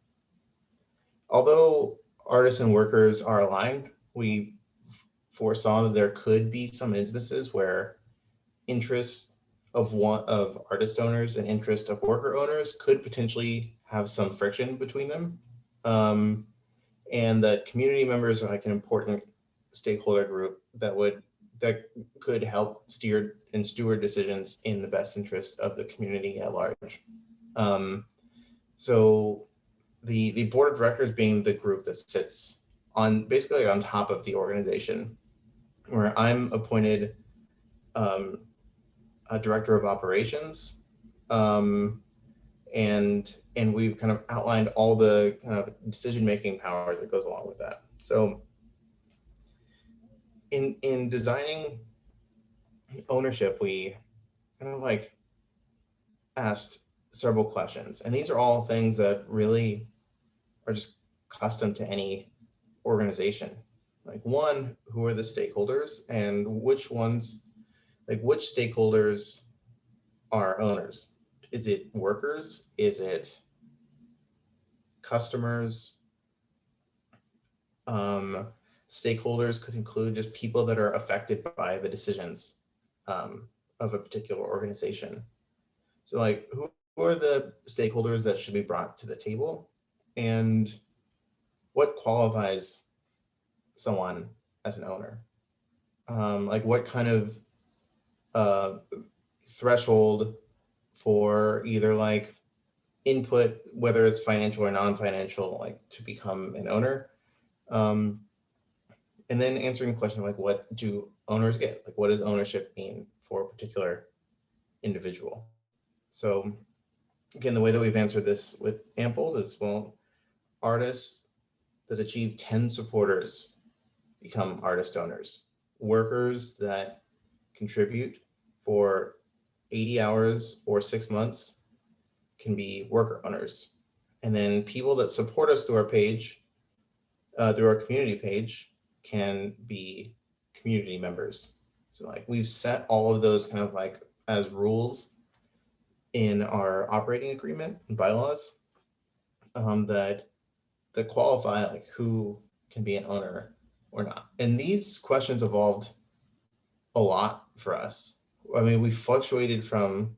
although artists and workers are aligned, we foresaw that there could be some instances where interests of artist owners and interest of worker owners could potentially have some friction between them. And that community members are like an important stakeholder group that could help steer and steward decisions in the best interest of the community at large. So the board of directors being the group that sits on basically on top of the organization, where I'm appointed a director of operations, and we've kind of outlined all the kind of decision-making powers that goes along with that. So in designing ownership, we kind of like asked several questions, and these are all things that really are just custom to any organization. Like, one, who are the stakeholders, and which stakeholders are owners? Is it workers? Is it customers? Stakeholders could include just people that are affected by the decisions of a particular organization. So like, who are the stakeholders that should be brought to the table, and what qualifies someone as an owner? Like, what kind of threshold for either like input, whether it's financial or non-financial, like to become an owner? And then answering the question, like, what do owners get? Like, what does ownership mean for a particular individual? So again, the way that we've answered this with Ample is, well, artists that achieve 10 supporters become artist owners. Workers that contribute for 80 hours or 6 months can be worker owners. And then people that support us through our page, through our community page, can be community members. So like, we've set all of those kind of like as rules in our operating agreement and bylaws, that qualify like who can be an owner or not. And these questions evolved a lot for us. I mean, we fluctuated from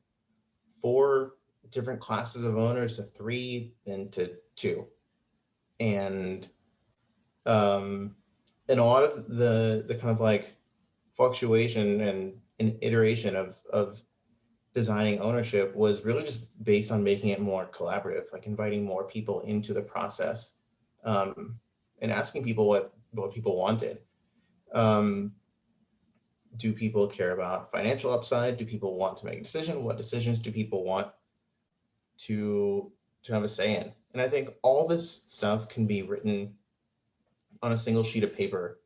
4 different classes of owners to 3, then to 2. And a lot of the kind of like fluctuation and iteration of designing ownership was really just based on making it more collaborative, like inviting more people into the process, and asking people what people wanted. Do people care about financial upside? Do people want to make a decision? What decisions do people want to have a say in? And I think all this stuff can be written on a single sheet of paper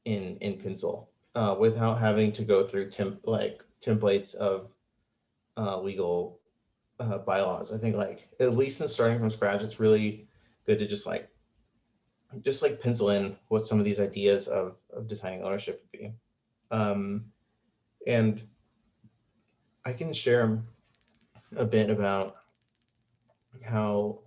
in pencil, without having to go through templates of legal bylaws. I think like, at least in starting from scratch, it's really good to just like pencil in what some of these ideas of designing ownership would be. And I can share a bit about how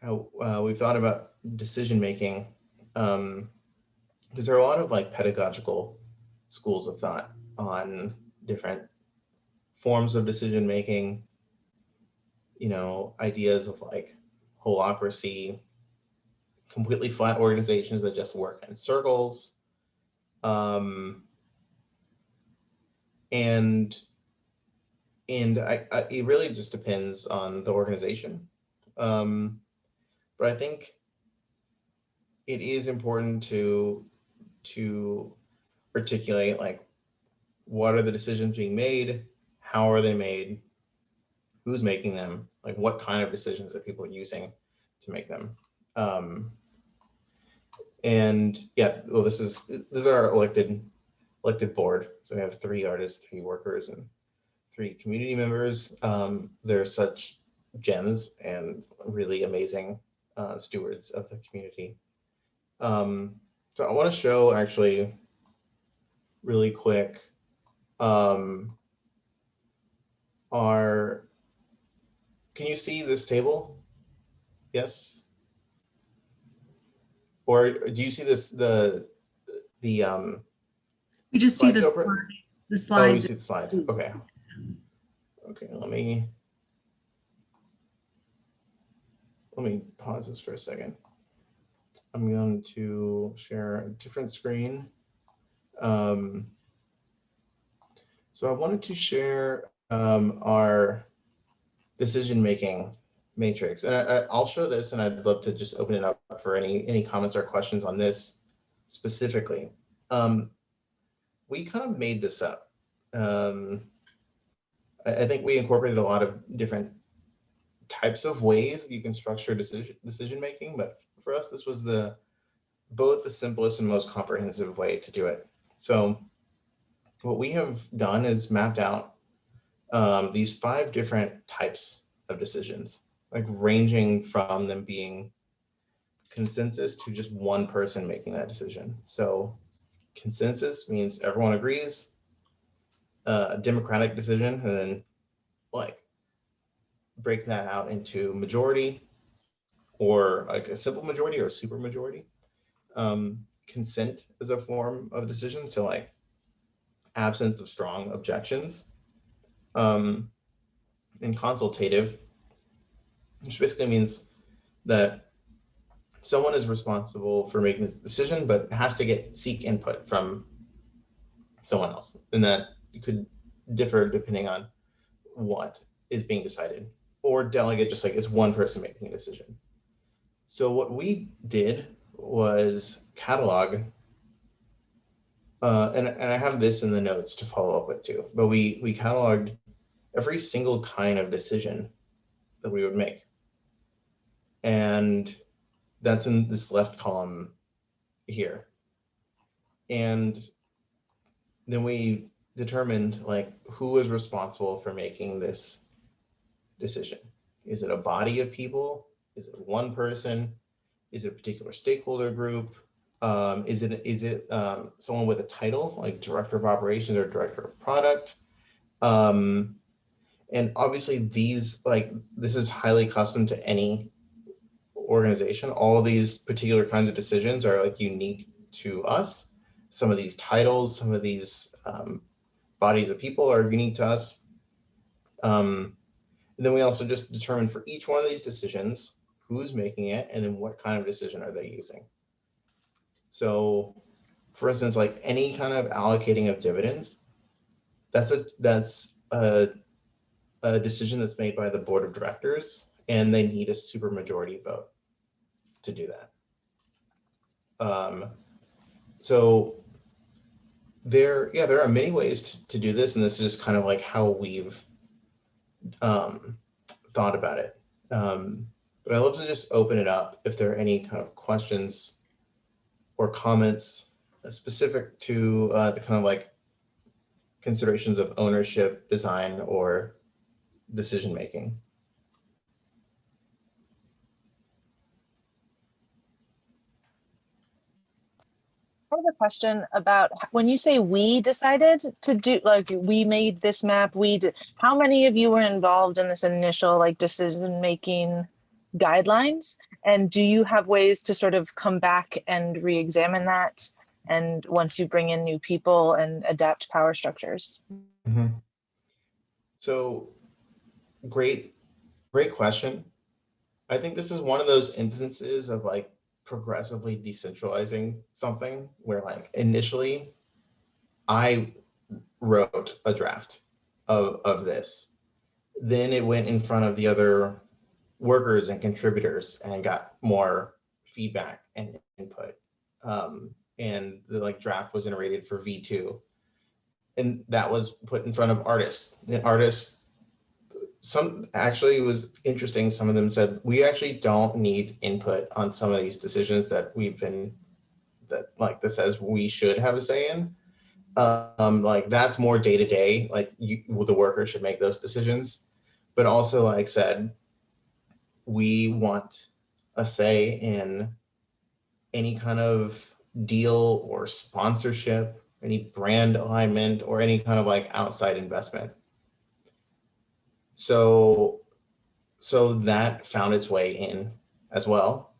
how we've thought about decision making, because there are a lot of like pedagogical schools of thought on different forms of decision making, you know, ideas of like holacracy, completely flat organizations that just work in circles. And it really just depends on the organization. But I think it is important to articulate like what are the decisions being made, how are they made, who's making them, like what kind of decisions are people using to make them. And yeah, well, this is our elected board. So we have 3 artists, 3 workers, and 3 community members. They're such gems and really amazing stewards of the community. So I want to show actually really quick can you see this table? Yes? Or do you see this, the You just see the slideshow? slide. The Oh, slide. you see the slide. Okay. Okay, let me pause this for a second. I'm going to share a different screen. So I wanted to share our decision-making matrix, and I'll show this, and I'd love to just open it up for any comments or questions on this specifically. We kind of made this up. I think we incorporated a lot of different types of ways you can structure decision making, but for us, this was both the simplest and most comprehensive way to do it. So what we have done is mapped out these 5 different types of decisions, like ranging from them being consensus to just one person making that decision. So consensus means everyone agrees, democratic decision, and then like break that out into majority, or like a simple majority or a super majority. Consent is a form of decision, so like absence of strong objections. And consultative, which basically means that someone is responsible for making this decision, but has to seek input from someone else, and that could differ depending on what is being decided. Or delegate, just like it's one person making a decision. So what we did was catalog, and I have this in the notes to follow up with too, but we cataloged every single kind of decision that we would make. And that's in this left column here. And then we determined like who was responsible for making this decision. Is it a body of people? Is it one person? Is it a particular stakeholder group? Is it someone with a title like director of operations or director of product? And obviously this is highly custom to any organization. All of these particular kinds of decisions are like unique to us. Some of these titles, some of these bodies of people are unique to us. And then we also just determine for each one of these decisions, who's making it, and then what kind of decision are they using. So for instance, like any kind of allocating of dividends, that's a decision that's made by the board of directors, and they need a supermajority vote to do that. So there are many ways to do this, and this is just kind of like how we've thought about it. But I'd love to just open it up if there are any kind of questions or comments specific to the kind of like considerations of ownership, design, or decision making. I have a question about when you say we decided to do, like we made this map, how many of you were involved in this initial like decision-making guidelines? And do you have ways to sort of come back and re-examine that? And once you bring in new people and adapt power structures? Mhm. So great question. I think this is one of those instances of like progressively decentralizing something where like initially I wrote a draft of this. Then it went in front of the other workers and contributors and got more feedback and input. And the like draft was iterated for V2. And that was put in front of artists. The artists, some actually, it was interesting. Some of them said, we actually don't need input on some of these decisions that that says we should have a say in. Like that's more day to day, like the worker should make those decisions. But also, like said, we want a say in any kind of deal or sponsorship, any brand alignment, or any kind of like outside investment. So that found its way in as well.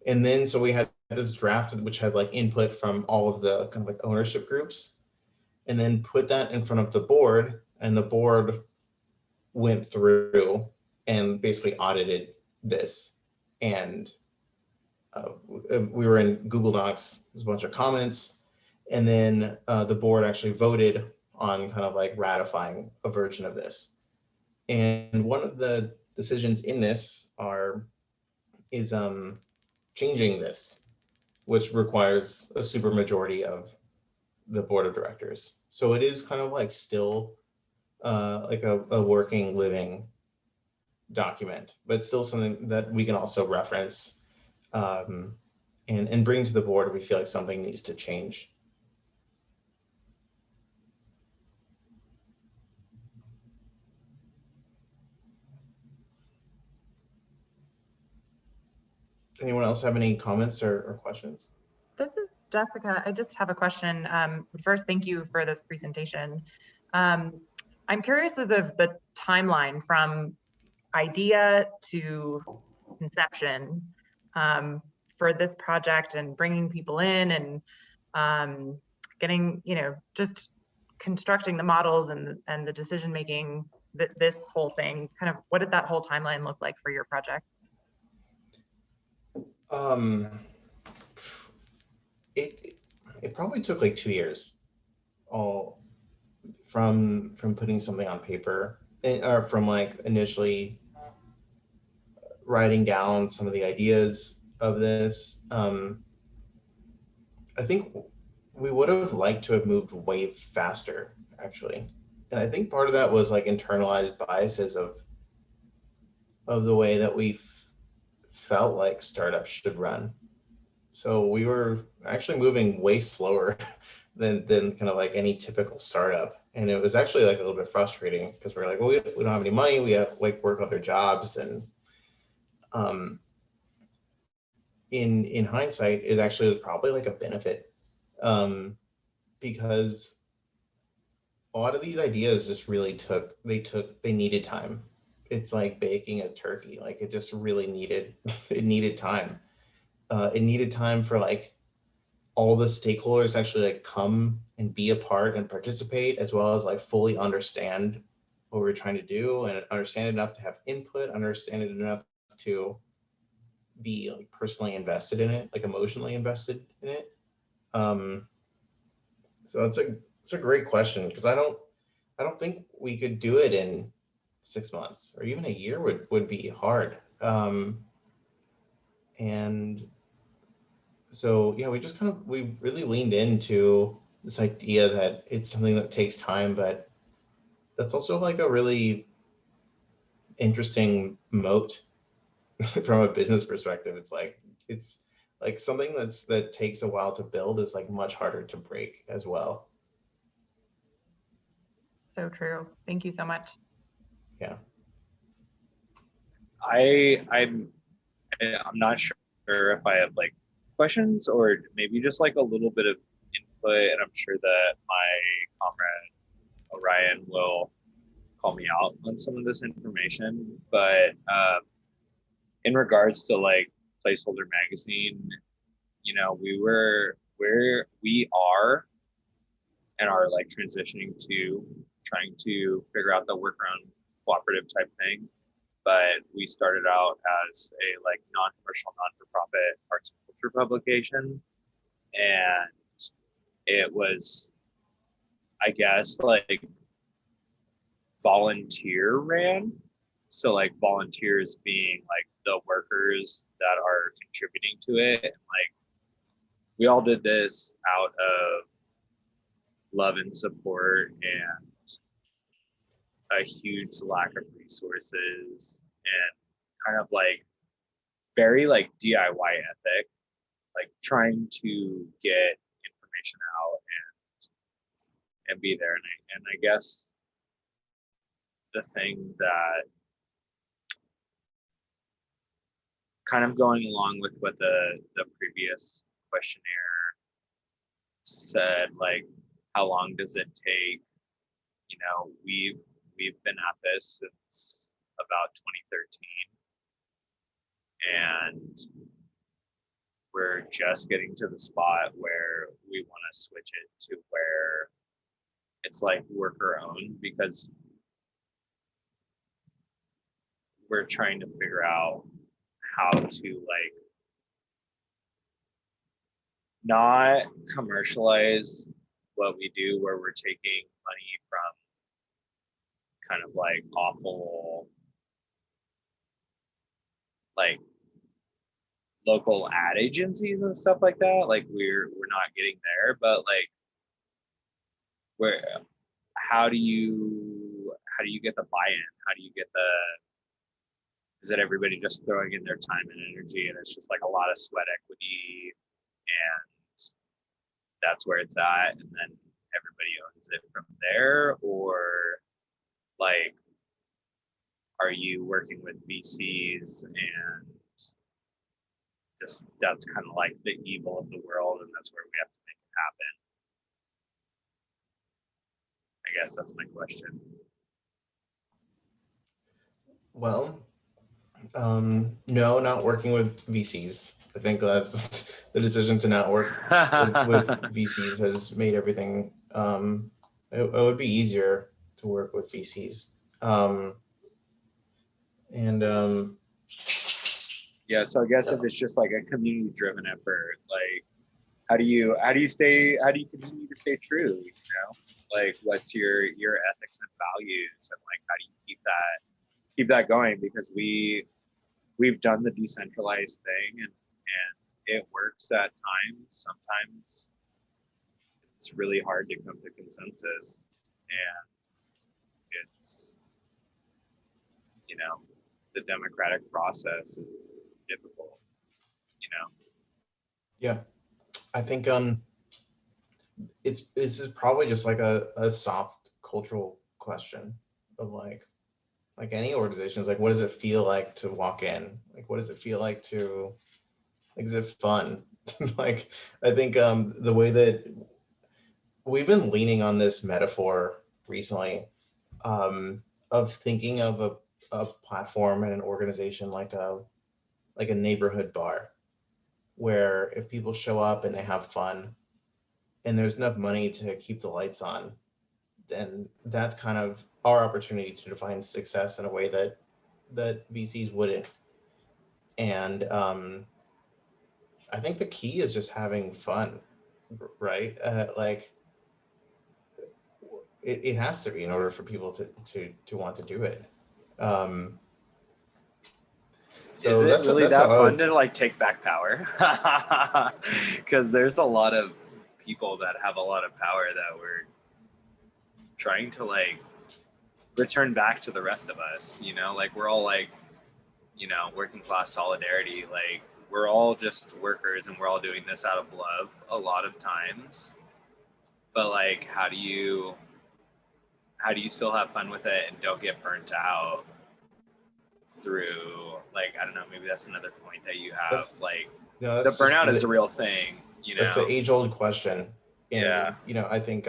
And then so we had this draft which had like input from all of the kind of like ownership groups, and then put that in front of the board, and the board went through and basically audited this. And we were in Google Docs, there's a bunch of comments, and then the board actually voted on kind of like ratifying a version of this. And one of the decisions in this is changing this, which requires a supermajority of the board of directors. So it is kind of like still like a working, living document, but still something that we can also reference and bring to the board if we feel like something needs to change. Anyone else have any comments or questions? This is Jessica. I just have a question. First, thank you for this presentation. I'm curious as of the timeline from idea to conception for this project, and bringing people in and getting, just constructing the models and the decision making, this whole thing, kind of what did that whole timeline look like for your project? It probably took like 2 years, all from putting something on paper, or from like initially writing down some of the ideas of this. I think we would have liked to have moved way faster, actually. And I think part of that was like internalized biases of the way that we felt like startups should run. So we were actually moving way slower than kind of like any typical startup. And it was actually like a little bit frustrating because we're like, well, we don't have any money. We have like work other jobs. And in hindsight, it actually was probably like a benefit because a lot of these ideas just really they needed time. It's like baking a turkey. Like it just really needed, it needed time. It needed time for like all the stakeholders actually like come and be a part and participate, as well as like fully understand what we're trying to do and understand enough to have input, understand it enough to be like personally invested in it, like emotionally invested in it. So it's a great question, because I don't think we could do it in 6 months, or even a year would be hard. And so, yeah, we really leaned into this idea that it's something that takes time, but that's also like a really interesting moat from a business perspective. It's like something that takes a while to build is like much harder to break as well. So true. Thank you so much. Yeah. I'm not sure if I have like questions or maybe just like a little bit of input, and I'm sure that my comrade Orion will call me out on some of this information. But in regards to like Placeholder Magazine, you know, we were where we are and are like transitioning to trying to figure out the workaround cooperative type thing. But we started out as a like non-commercial, non-for-profit arts and culture publication. And it was, I guess, like volunteer ran. So like volunteers being like the workers that are contributing to it. And like we all did this out of love and support and a huge lack of resources and kind of like very like DIY ethic, like trying to get information out and be there. And I guess the thing that kind of going along with what the previous questionnaire said, like how long does it take? You know, we've been at this since about 2013, and we're just getting to the spot where we want to switch it to where it's like worker owned, because we're trying to figure out how to like not commercialize what we do, where we're taking money from kind of like awful like local ad agencies and stuff like that. Like we're not getting there, but like where how do you get the buy-in? How do you get the, is it everybody just throwing in their time and energy and it's just like a lot of sweat equity and that's where it's at and then everybody owns it from there? Or like are you working with VCs and just that's kind of like the evil of the world and that's where we have to make it happen? I guess that's my question. Well, no, not working with VCs. I think that's the decision to not work with VCs has made everything, it would be easier to work with VCs. Yeah, so I guess if it's just like a community driven effort, like how do you continue to stay true, you know? Like what's your ethics and values and like how do you keep that going? Because we've done the decentralized thing and it works at times. Sometimes it's really hard to come to consensus and it's, you know, the democratic process is difficult, you know? Yeah, I think this is probably just like a soft cultural question of like any organization is like, what does it feel like to walk in? Like, what does it feel like to, like, is it fun? Like, I think the way that we've been leaning on this metaphor recently of thinking of a platform and an organization like a neighborhood bar, where if people show up and they have fun and there's enough money to keep the lights on, then that's kind of our opportunity to define success in a way that VCs wouldn't. And I think the key is just having fun, right? Like it has to be in order for people to want to do it. So is it really that fun to like take back power? Because there's a lot of people that have a lot of power that we're trying to like return back to the rest of us, you know? Like we're all like, you know, working class solidarity, like we're all just workers and we're all doing this out of love a lot of times. But like how do you still have fun with it and don't get burnt out through, like, I don't know, maybe that's another point that you have. The burnout is a real thing, you know. That's the age-old question. And, yeah. You know, I think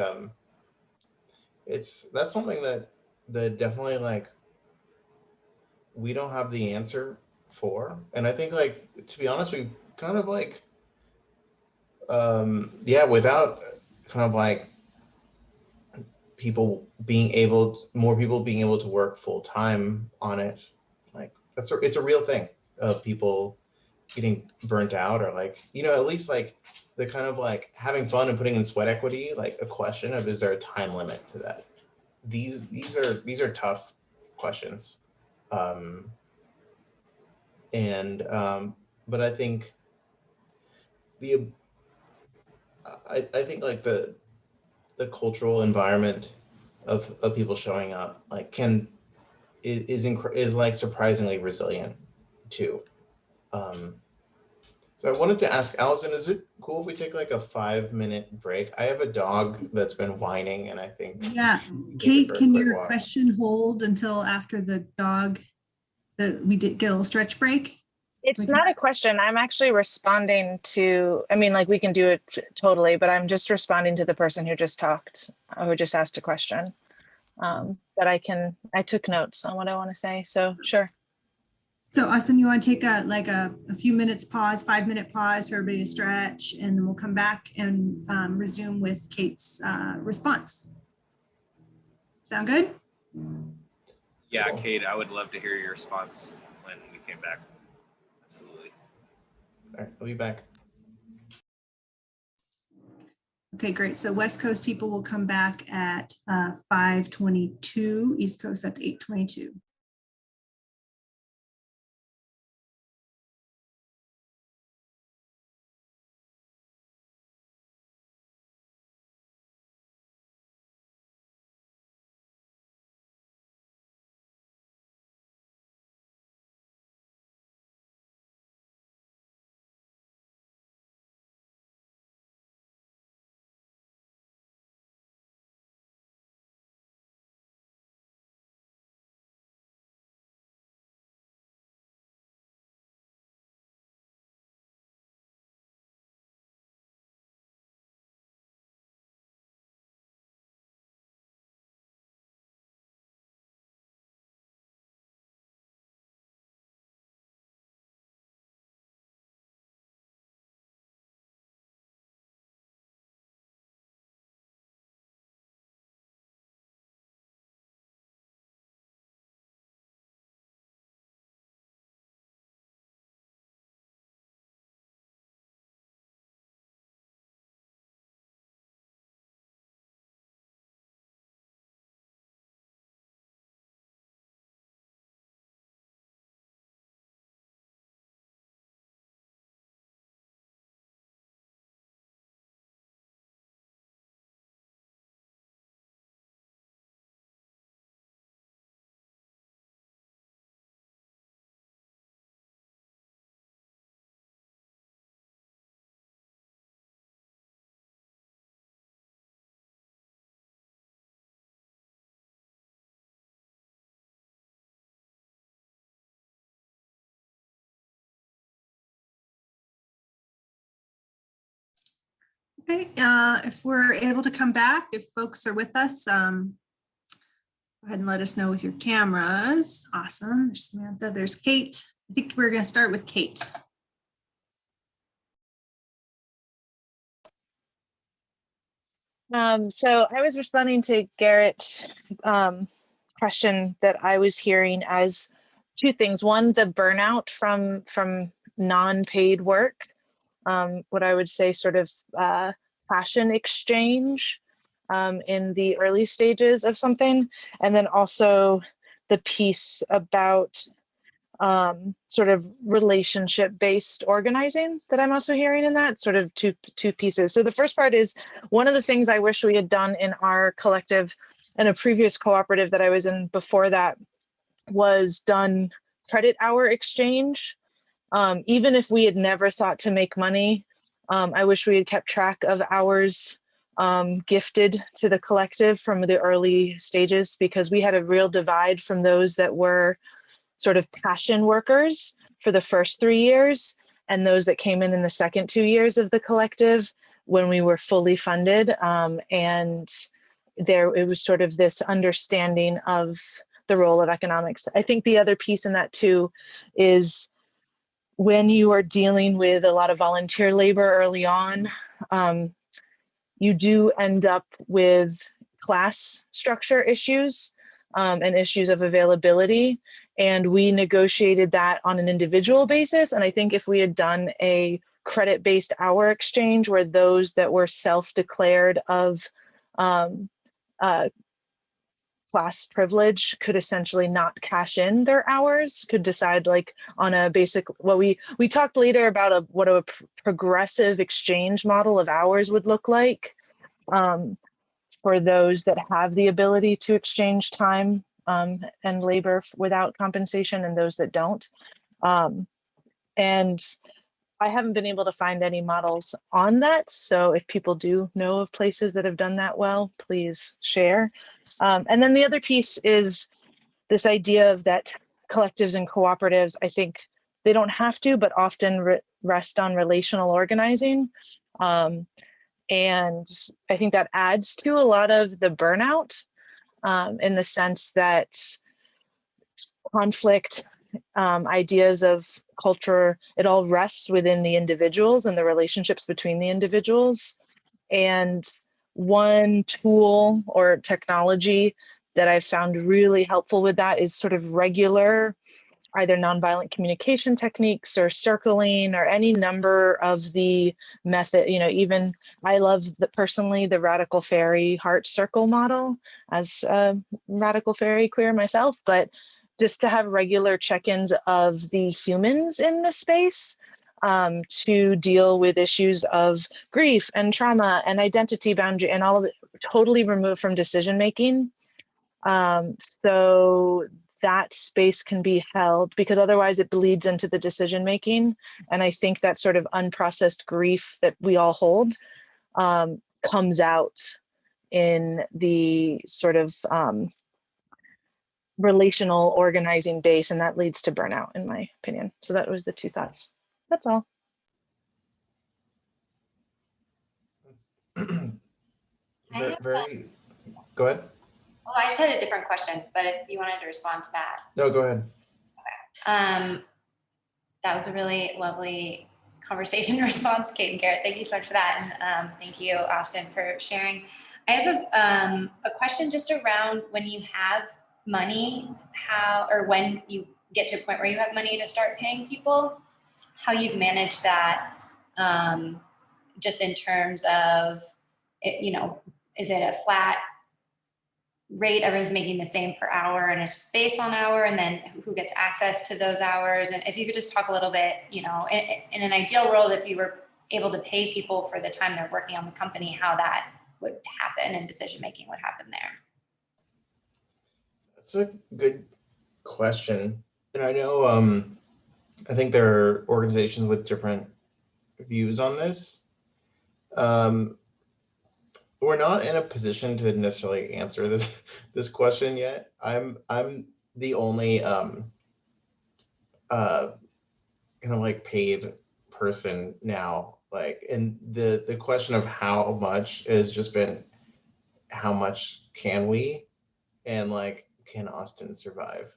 that's something that definitely, like, we don't have the answer for. And I think, like, to be honest, we kind of like, yeah, without kind of like more people being able to work full time on it, like it's a real thing of people getting burnt out, or like, at least like the kind of like having fun and putting in sweat equity, like a question of, is there a time limit to that? These are tough questions. But I think I think like the cultural environment of people showing up, like, is like surprisingly resilient too. So I wanted to ask Allison, is it cool if we take like a 5-minute break? I have a dog that's been whining, and I think Yeah, Kate, can your question hold until after the dog, we did get a little stretch break? It's not a question. I'm actually responding to, I mean, like we can do it totally, but I'm just responding to the person who just talked, who just asked a question. But I took notes on what I want to say, so sure. So Austin, you want to take a few minutes pause, 5-minute pause for everybody to stretch, and then we'll come back and resume with Kate's response. Sound good? Yeah, Kate, I would love to hear your response when we came back. Absolutely. All right, I'll be back. Okay, great. So West Coast people will come back at 5:22, East Coast at 8:22. Okay, if we're able to come back, if folks are with us, go ahead and let us know with your cameras. Awesome. There's Samantha, there's Kate. I think we're going to start with Kate. So I was responding to Garrett's question that I was hearing as two things. One, the burnout from non-paid work, what I would say sort of passion exchange in the early stages of something. And then also the piece about sort of relationship-based organizing that I'm also hearing in that, sort of two pieces. So the first part is, one of the things I wish we had done in our collective and a previous cooperative that I was in before that was done credit hour exchange. Even if we had never thought to make money, I wish we had kept track of hours gifted to the collective from the early stages, because we had a real divide from those that were sort of passion workers for the first 3 years, and those that came in the second 2 years of the collective when we were fully funded. And it was sort of this understanding of the role of economics. I think the other piece in that too is when you are dealing with a lot of volunteer labor early on, you do end up with class structure issues and issues of availability. And we negotiated that on an individual basis. And I think if we had done a credit-based hour exchange where those that were self-declared of class privilege could essentially not cash in their hours, could decide like on a basic, what we talked later about what a progressive exchange model of hours would look like for those that have the ability to exchange time and labor without compensation and those that don't. And I haven't been able to find any models on that. So if people do know of places that have done that well, please share. And then the other piece is this idea of that collectives and cooperatives, I think they don't have to, but often rest on relational organizing. And I think that adds to a lot of the burnout in the sense that conflict, ideas of culture, it all rests within the individuals and the relationships between the individuals. And one tool or technology that I've found really helpful with that is sort of regular, either nonviolent communication techniques or circling or any number of the method, even I love personally the radical fairy heart circle model as a radical fairy queer myself, but just to have regular check-ins of the humans in the space to deal with issues of grief and trauma and identity boundary and all of it, totally removed from decision-making. So that space can be held because otherwise it bleeds into the decision-making. And I think that sort of unprocessed grief that we all hold comes out in the sort of relational organizing base, and that leads to burnout, in my opinion. So that was the two thoughts. That's all. Very, go ahead. Well, I just had a different question, but if you wanted to respond to that. No, go ahead. Okay. That was a really lovely conversation response, Kate and Garrett. Thank you so much for that. And thank you, Austin, for sharing. I have a question just around when you have money, how, or when you get to a point where you have money to start paying people, how you've managed that just in terms of, is it a flat rate, everyone's making the same per hour and it's just based on hour, and then who gets access to those hours? And if you could just talk a little bit, in an ideal world, if you were able to pay people for the time they're working on the company, how that would happen and decision making would happen there. That's a good question. And I know I think there are organizations with different views on this. We're not in a position to necessarily answer this question yet. I'm the only kind of like paid person now. Like, and the question of how much has just been how much can we, and like, can Austin survive?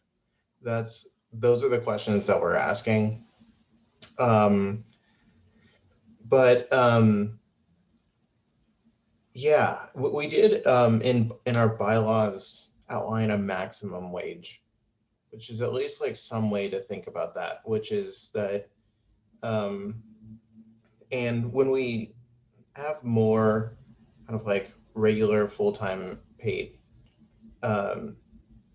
Those are the questions that we're asking. Yeah, we did in our bylaws outline a maximum wage, which is at least like some way to think about that, which is that, and when we have more kind of like regular full-time paid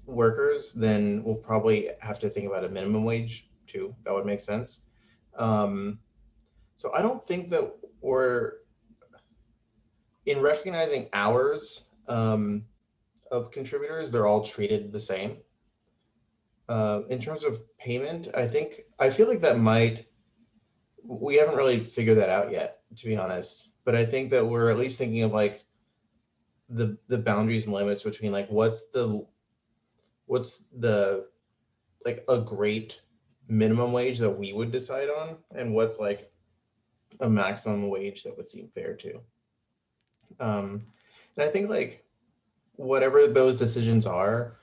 workers, then we'll probably have to think about a minimum wage too. That would make sense. So I don't think that we're, in recognizing hours of contributors, they're all treated the same. In terms of payment, I feel like we haven't really figured that out yet, to be honest. But I think that we're at least thinking of like the boundaries and limits between like what's the like a great minimum wage that we would decide on, and what's like a maximum wage that would seem fair too. And I think like whatever those decisions are,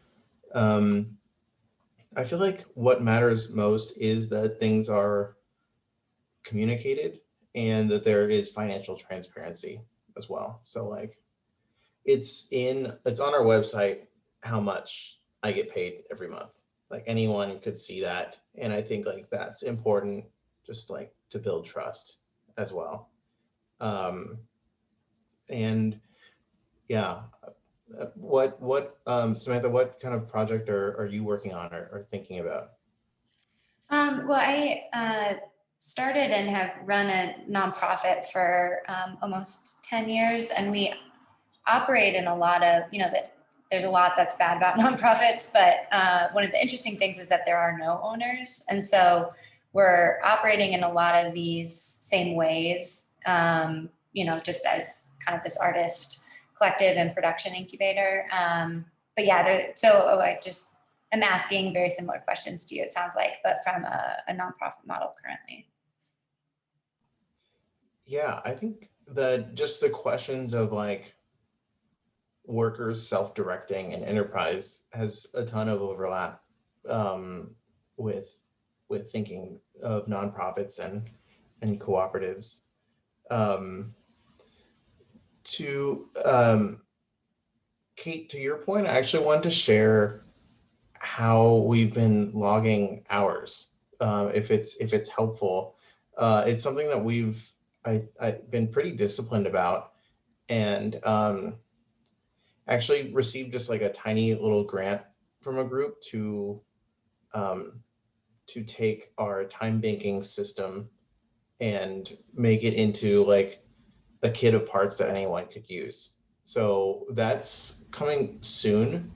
I feel like what matters most is that things are communicated, and that there is financial transparency as well. So like it's on our website how much I get paid every month. Like anyone could see that. And I think like that's important, just like to build trust as well. And yeah, Samantha, what kind of project are you working on or thinking about? Well, I started and have run a nonprofit for almost 10 years, and we operate in a lot of, that there's a lot that's bad about nonprofits, but one of the interesting things is that there are no owners. And so we're operating in a lot of these same ways, just as kind of this artist collective and production incubator. But yeah, I'm asking very similar questions to you, it sounds like, but from a nonprofit model currently. Yeah, I think that just the questions of like workers self-directing and enterprise has a ton of overlap with thinking of nonprofits and cooperatives. Kate, to your point, I actually wanted to share how we've been logging hours, if it's helpful. It's something that I've been pretty disciplined about, and actually received just like a tiny little grant from a group to take our time banking system and make it into like a kit of parts that anyone could use. So that's coming soon.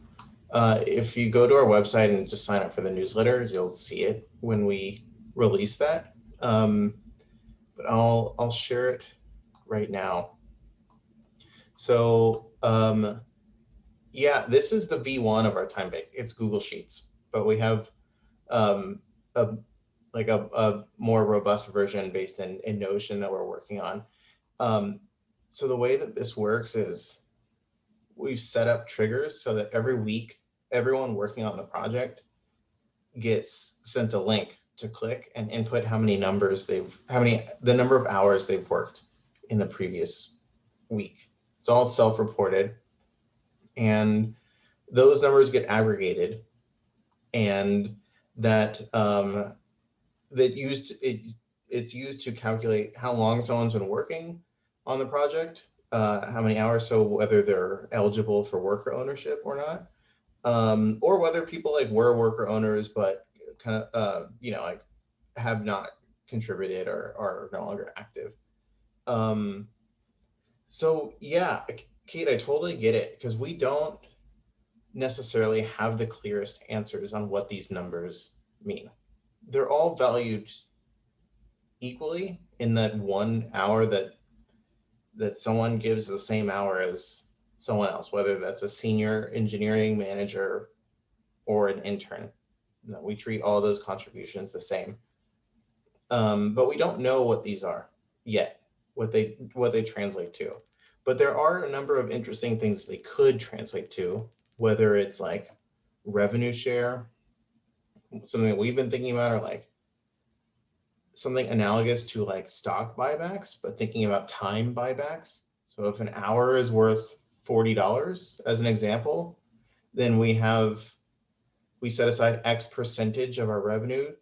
If you go to our website and just sign up for the newsletter, you'll see it when we release that. But I'll share it right now. So yeah, this is the V1 of our time bank. It's Google Sheets, but we have a more robust version based in Notion that we're working on. So the way that this works is we've set up triggers so that every week, everyone working on the project gets sent a link to click and input the number of hours they've worked in the previous week. It's all self-reported, and those numbers get aggregated, and it's used to calculate how long someone's been working on the project, how many hours, so whether they're eligible for worker ownership or not, or whether people like were worker owners but kind of like have not contributed or are no longer active. So yeah, Kate, I totally get it, because we don't necessarily have the clearest answers on what these numbers mean. They're all valued equally in that 1 hour that someone gives the same hour as someone else, whether that's a senior engineering manager or an intern. We treat all those contributions the same. But we don't know what these are yet, what they translate to. But there are a number of interesting things they could translate to, whether it's like revenue share, something that we've been thinking about, or like something analogous to like stock buybacks, but thinking about time buybacks. So if an hour is worth $40 as an example, then we set aside X percentage of our revenue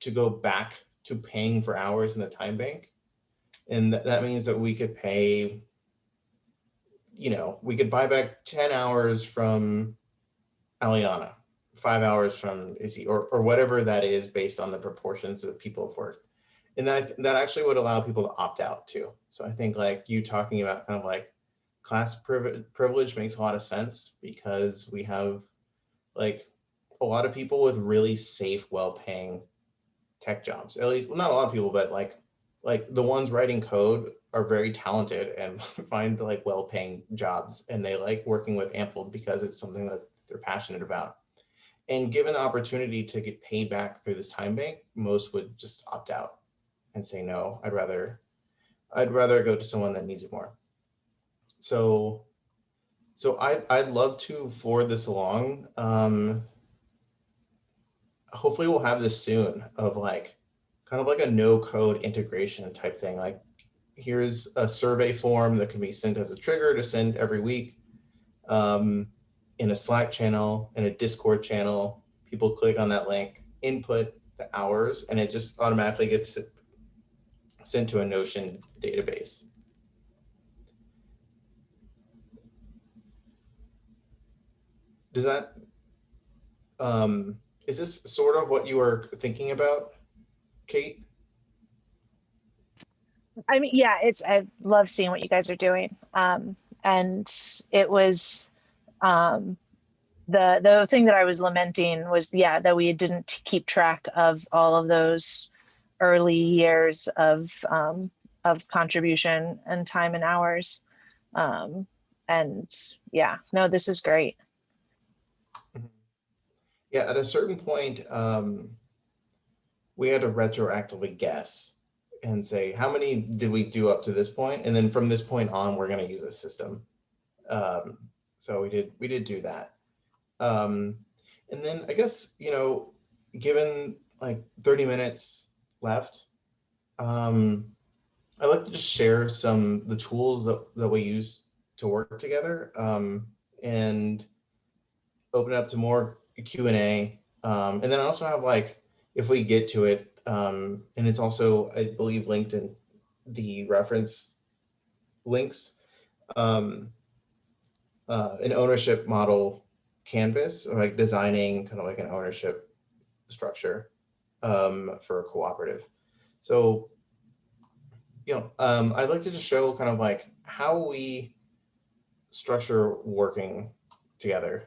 to go back to paying for hours in the time bank. And that means that we could pay, we could buy back 10 hours from Aliana, 5 hours from Izzy, or whatever that is based on the proportions that people have worked. And that actually would allow people to opt out too. So I think like you talking about kind of like class privilege makes a lot of sense, because we have like a lot of people with really safe, well-paying tech jobs. At least, well, not a lot of people, but like the ones writing code are very talented and find like well-paying jobs, and they like working with Ampled because it's something that they're passionate about. And given the opportunity to get paid back through this time bank, most would just opt out and say, no, I'd rather go to someone that needs it more. So I'd love to forward this along. Hopefully we'll have this soon, of like kind of like a no code integration type thing. Like here's a survey form that can be sent as a trigger to send every week in a Slack channel, in a Discord channel. People click on that link, input the hours, and it just automatically gets sent to a Notion database. Does that, is this sort of what you were thinking about, Kate? I mean, yeah, I love seeing what you guys are doing. And it was, the thing that I was lamenting was, yeah, that we didn't keep track of all of those early years of contribution and time and hours. And yeah, no, this is great. Yeah, at a certain point, we had to retroactively guess and say, how many did we do up to this point? And then from this point on, we're going to use a system. So we did do that. And then I guess, you know, given like 30 minutes left, I'd like to just share the tools that we use to work together, and open it up to more Q&A. And then I also have, like, if we get to it, and it's also, I believe, linked in the reference links, an ownership model canvas, or like designing kind of like an ownership structure for a cooperative. So, you know, I'd like to just show kind of like how we structure working together.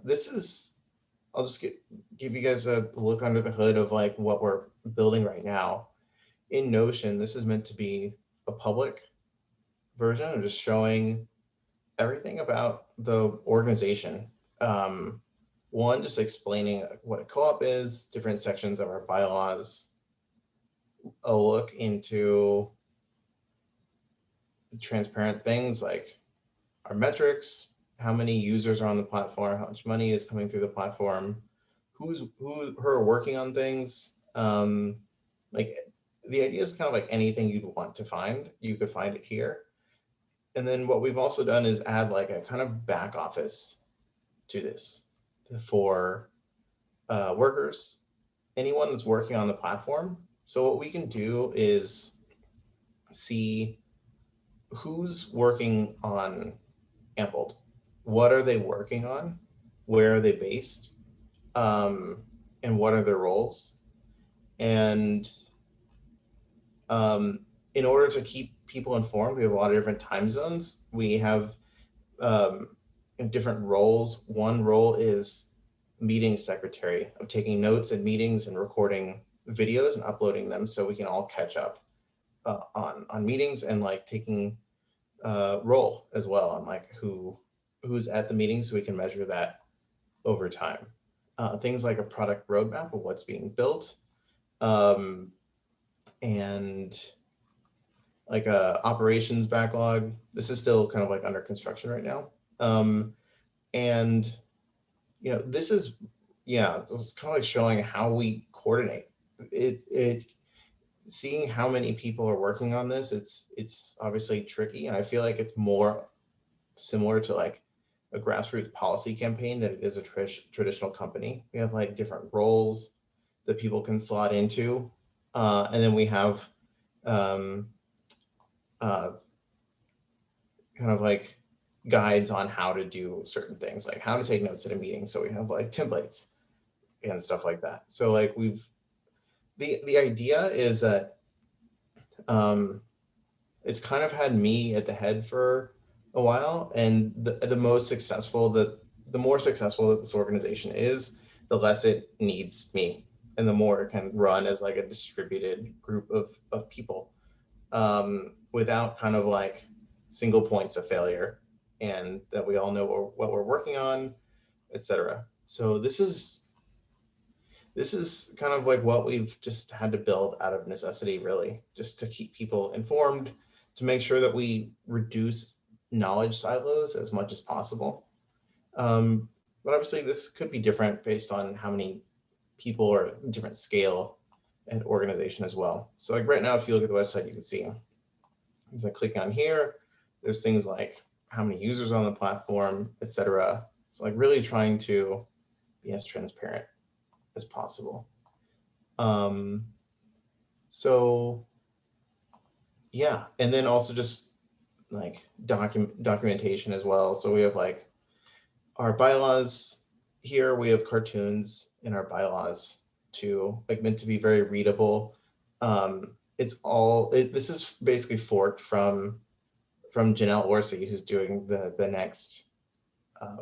This is, I'll just give you guys a look under the hood of like what we're building right now. In Notion, this is meant to be a public version of just showing everything about the organization. One, just explaining what a co-op is, different sections of our bylaws, a look into transparent things like our metrics, how many users are on the platform, how much money is coming through the platform, who are working on things. Like the idea is kind of like anything you'd want to find, you could find it here. And then what we've also done is add like a kind of back office to this for workers, anyone that's working on the platform. So what we can do is see who's working on Ampled, what are they working on, where are they based, and what are their roles. And in order to keep people informed, we have a lot of different time zones. We have different roles. One role is meeting secretary, of taking notes in meetings and recording videos and uploading them so we can all catch up on meetings, and like taking role as well on like who's at the meeting so we can measure that over time. Things like a product roadmap of what's being built, and like a operations backlog. This is still kind of like under construction right now. And you know, this is, yeah, it's kind of like showing how we coordinate it. Seeing how many people are working on this, it's obviously tricky, and I feel like it's more similar to like a grassroots policy campaign than it is a traditional company. We have like different roles that people can slot into, and then we have kind of like guides on how to do certain things, like how to take notes at a meeting. So we have like templates and stuff like that. So like the idea is that it's kind of had me at the head for a while, and the more successful that this organization is, the less it needs me, and the more it can run as like a distributed group of people, without kind of like single points of failure, and that we all know what we're working on, etc. So this is kind of like what we've just had to build out of necessity, really, just to keep people informed, to make sure that we reduce knowledge silos as much as possible. But obviously this could be different based on how many people or different scale at organization as well. So like right now, if you look at the website, you can see, as I click on here, there's things like how many users on the platform, etc. So like really trying to be as transparent as possible. So yeah, and then also just like documentation as well. So we have like our bylaws here, we have cartoons in our bylaws too, like meant to be very readable. This is basically forked from Janelle Orsi, who's doing the next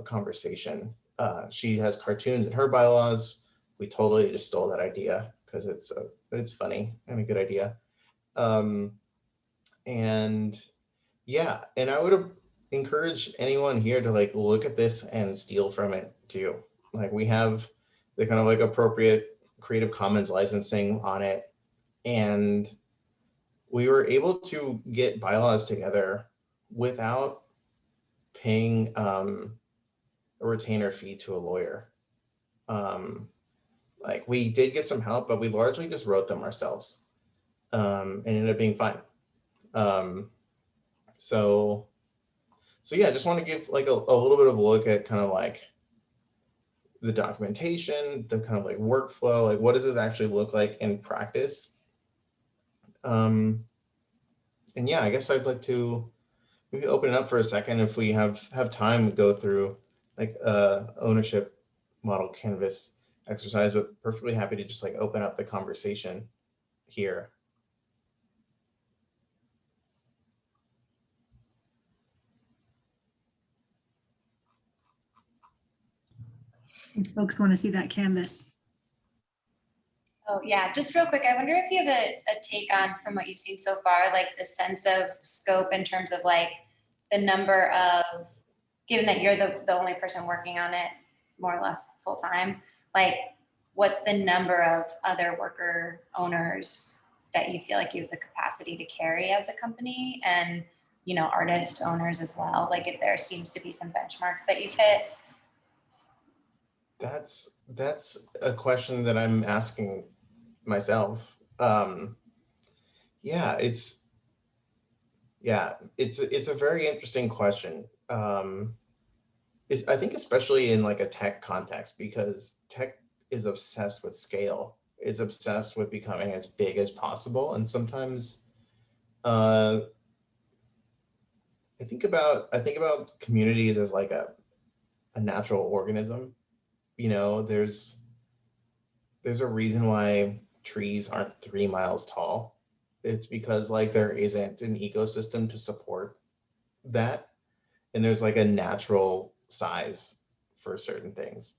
conversation. She has cartoons in her bylaws. We totally just stole that idea because it's funny and a good idea. And yeah, and I would encourage anyone here to like look at this and steal from it too. Like we have the kind of like appropriate Creative Commons licensing on it, and we were able to get bylaws together without paying a retainer fee to a lawyer. Like we did get some help, but we largely just wrote them ourselves, and ended up being fine. So yeah, I just want to give like a little bit of a look at kind of like the documentation, the kind of like workflow, like what does this actually look like in practice? And yeah, I guess I'd like to maybe open it up for a second if we have time, go through like ownership model canvas exercise, but perfectly happy to just like open up the conversation here. If folks want to see that canvas. Oh yeah, just real quick, I wonder if you have a take on, from what you've seen so far, like the sense of scope in terms of like the number of, given that you're the only person working on it more or less full time, like what's the number of other worker owners that you feel like you have the capacity to carry as a company, and you know, artist owners as well, like if there seems to be some benchmarks that you've hit? That's a question that I'm asking myself. Yeah, it's a very interesting question. I think especially in like a tech context, because tech is obsessed with scale, is obsessed with becoming as big as possible, and sometimes I think about communities as like a natural organism. You know, there's a reason why trees aren't 3 miles tall. It's because like there isn't an ecosystem to support that, and there's like a natural size for certain things.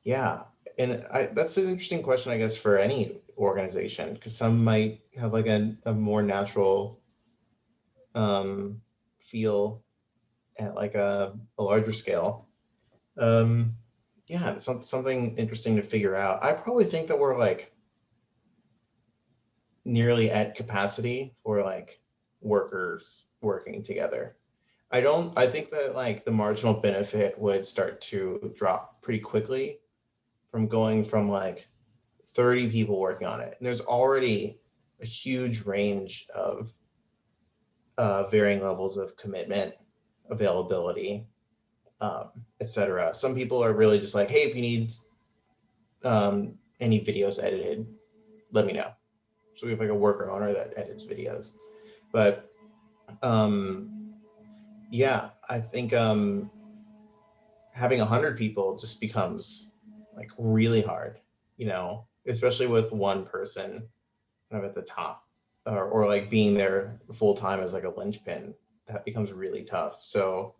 Yeah, and that's an interesting question, I guess, for any organization, because some might have like a more natural feel at like a larger scale. Yeah, it's something interesting to figure out. I probably think that we're like nearly at capacity for like workers working together. I think that like the marginal benefit would start to drop pretty quickly from going from like 30 people working on it. And there's already a huge range of varying levels of commitment, availability, etc. Some people are really just like, hey, if you need any videos edited, let me know. So we have like a worker owner that edits videos. But yeah, I think having 100 people just becomes like really hard, you know, especially with one person kind of at the top, or like being there full time as like a linchpin. That becomes really tough. So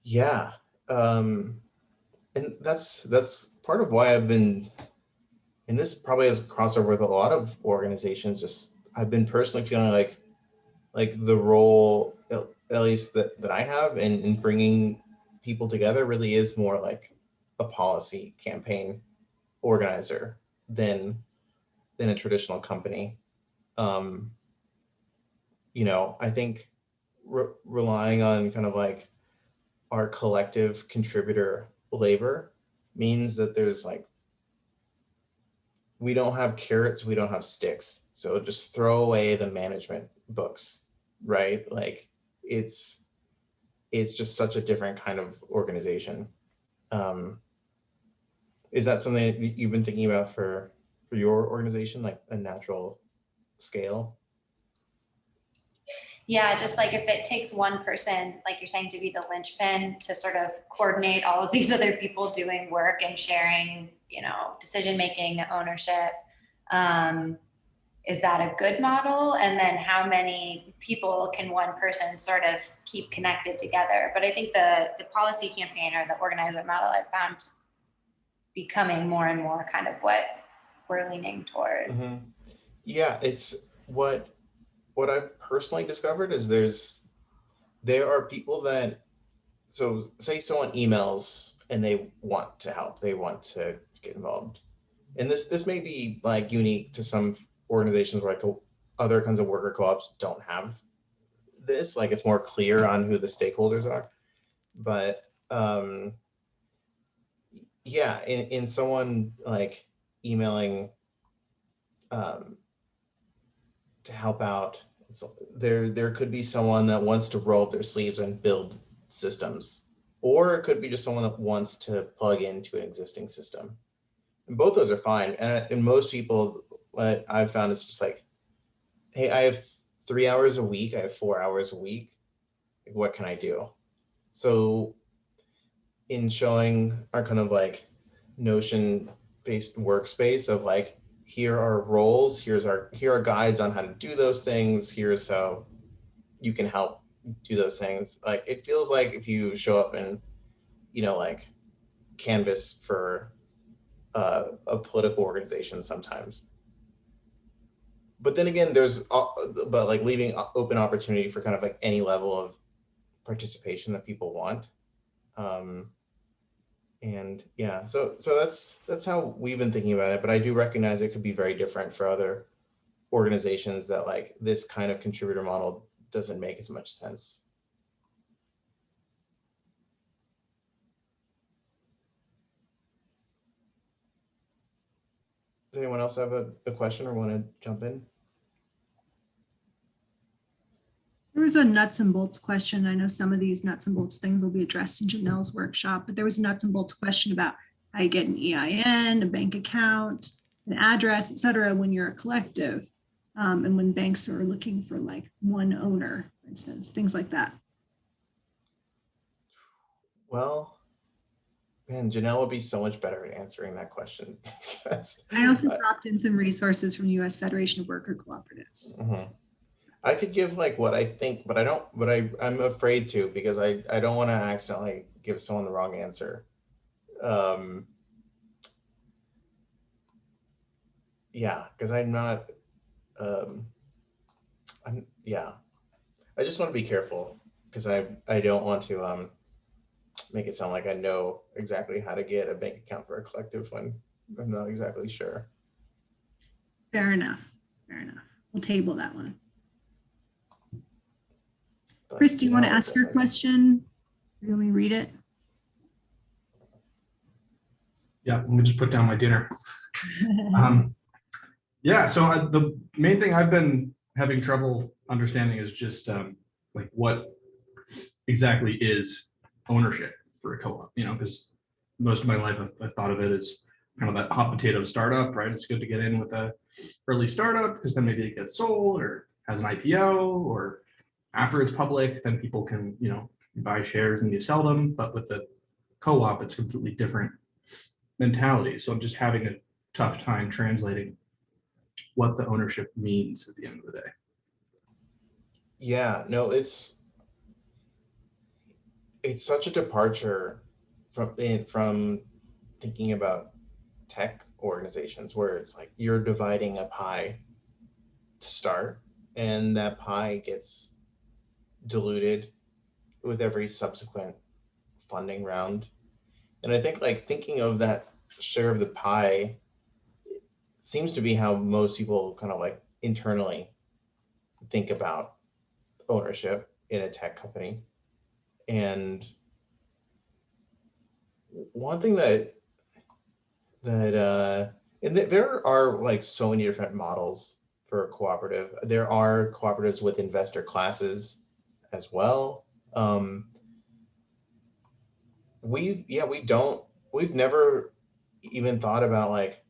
yeah, and that's part of why I've been, and this probably has crossover with a lot of organizations, just I've been personally feeling like the role, at least that I have in bringing people together, really is more like a policy campaign organizer than a traditional company. You know, I think relying on kind of like our collective contributor labor means that there's like we don't have carrots, we don't have sticks. So just throw away the management books, right? Like it's just such a different kind of organization. Is that something that you've been thinking about for your organization, like a natural scale? Yeah, just like if it takes one person, like you're saying, to be the linchpin to sort of coordinate all of these other people doing work and sharing, you know, decision making, ownership, is that a good model? And then how many people can one person sort of keep connected together? But I think the policy campaign or the organizer model I've found becoming more and more kind of what we're leaning towards. Mm-hmm. Yeah, it's what I've personally discovered is there are people that, so say someone emails and they want to help, they want to get involved. And this may be like unique to some organizations where like other kinds of worker co-ops don't have this, like it's more clear on who the stakeholders are. But yeah, in someone like emailing to help out, so there could be someone that wants to roll up their sleeves and build systems, or it could be just someone that wants to plug into an existing system. And both those are fine. And most people, what I've found is just like, hey, I have 3 hours a week, I have 4 hours a week. What can I do? So in showing our kind of like Notion-based workspace of like, here are roles, here are guides on how to do those things, here's how you can help do those things. Like it feels like if you show up and, you know, like canvas for a political organization sometimes. But then again, but like leaving open opportunity for kind of like any level of participation that people want. And yeah, so that's how we've been thinking about it. But I do recognize it could be very different for other organizations, that like this kind of contributor model doesn't make as much sense. Does anyone else have a question or want to jump in? There was a nuts and bolts question. I know some of these nuts and bolts things will be addressed in Janelle's workshop, but there was a nuts and bolts question about how you get an EIN, a bank account, an address, et cetera, when you're a collective. And when banks are looking for like one owner, for instance, things like that. Well, man, Janelle would be so much better at answering that question. I also dropped in some resources from the U.S. Federation of Worker Cooperatives. Mm-hmm. I could give like what I think, but I'm afraid to, because I don't want to accidentally give someone the wrong answer. Yeah, because I'm not, yeah, I just want to be careful, because I don't want to make it sound like I know exactly how to get a bank account for a collective when I'm not exactly sure. Fair enough. Fair enough. We'll table that one. But Chris, do you want to Janelle ask your definitely- question? You want me to read it? Yeah, let me just put down my dinner. Yeah, so the main thing I've been having trouble understanding is just like what exactly is ownership for a co-op, you know, because most of my life I've thought of it as kind of that hot potato startup, right? It's good to get in with a early startup because then maybe it gets sold or has an IPO, or after it's public, then people can, you know, buy shares and you sell them. But with the co-op, it's completely different mentality. So I'm just having a tough time translating what the ownership means at the end of the day. Yeah, no, it's such a departure from thinking about tech organizations, where it's like you're dividing a pie to start, and that pie gets diluted with every subsequent funding round. And I think like thinking of that share of the pie seems to be how most people kind of like internally think about ownership in a tech company. And one thing that And there are like so many different models for a cooperative. There are cooperatives with investor classes as well. We've never even thought about like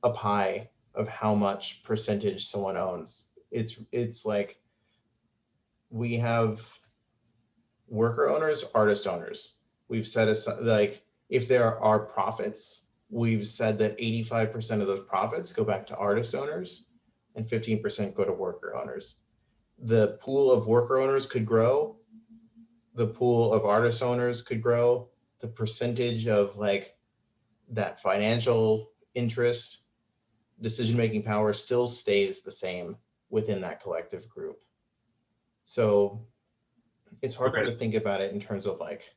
a pie of how much percentage someone owns. It's like we have worker owners, artist owners. We've said like if there are profits, we've said that 85% of those profits go back to artist owners and 15% go to worker owners. The pool of worker owners could grow. The pool of artist owners could grow. The percentage of like that financial interest, decision-making power still stays the same within that collective group. So it's harder to think about it in terms of like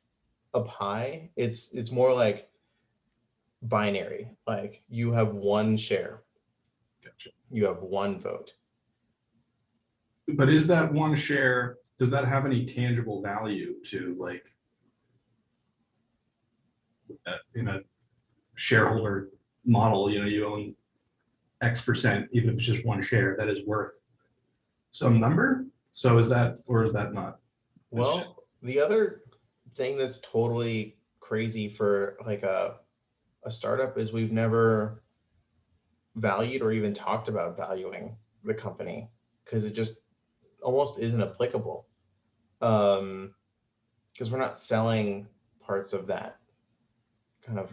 a pie. It's more like binary. Like you have one share. Gotcha. You have one vote. But is that one share, does that have any tangible value to like in a shareholder model? You know, you own X%, even if it's just one share, that is worth some number. So is that, or is that not? Well, the other thing that's totally crazy for like a startup is we've never valued or even talked about valuing the company because it just almost isn't applicable. Because we're not selling parts of that kind of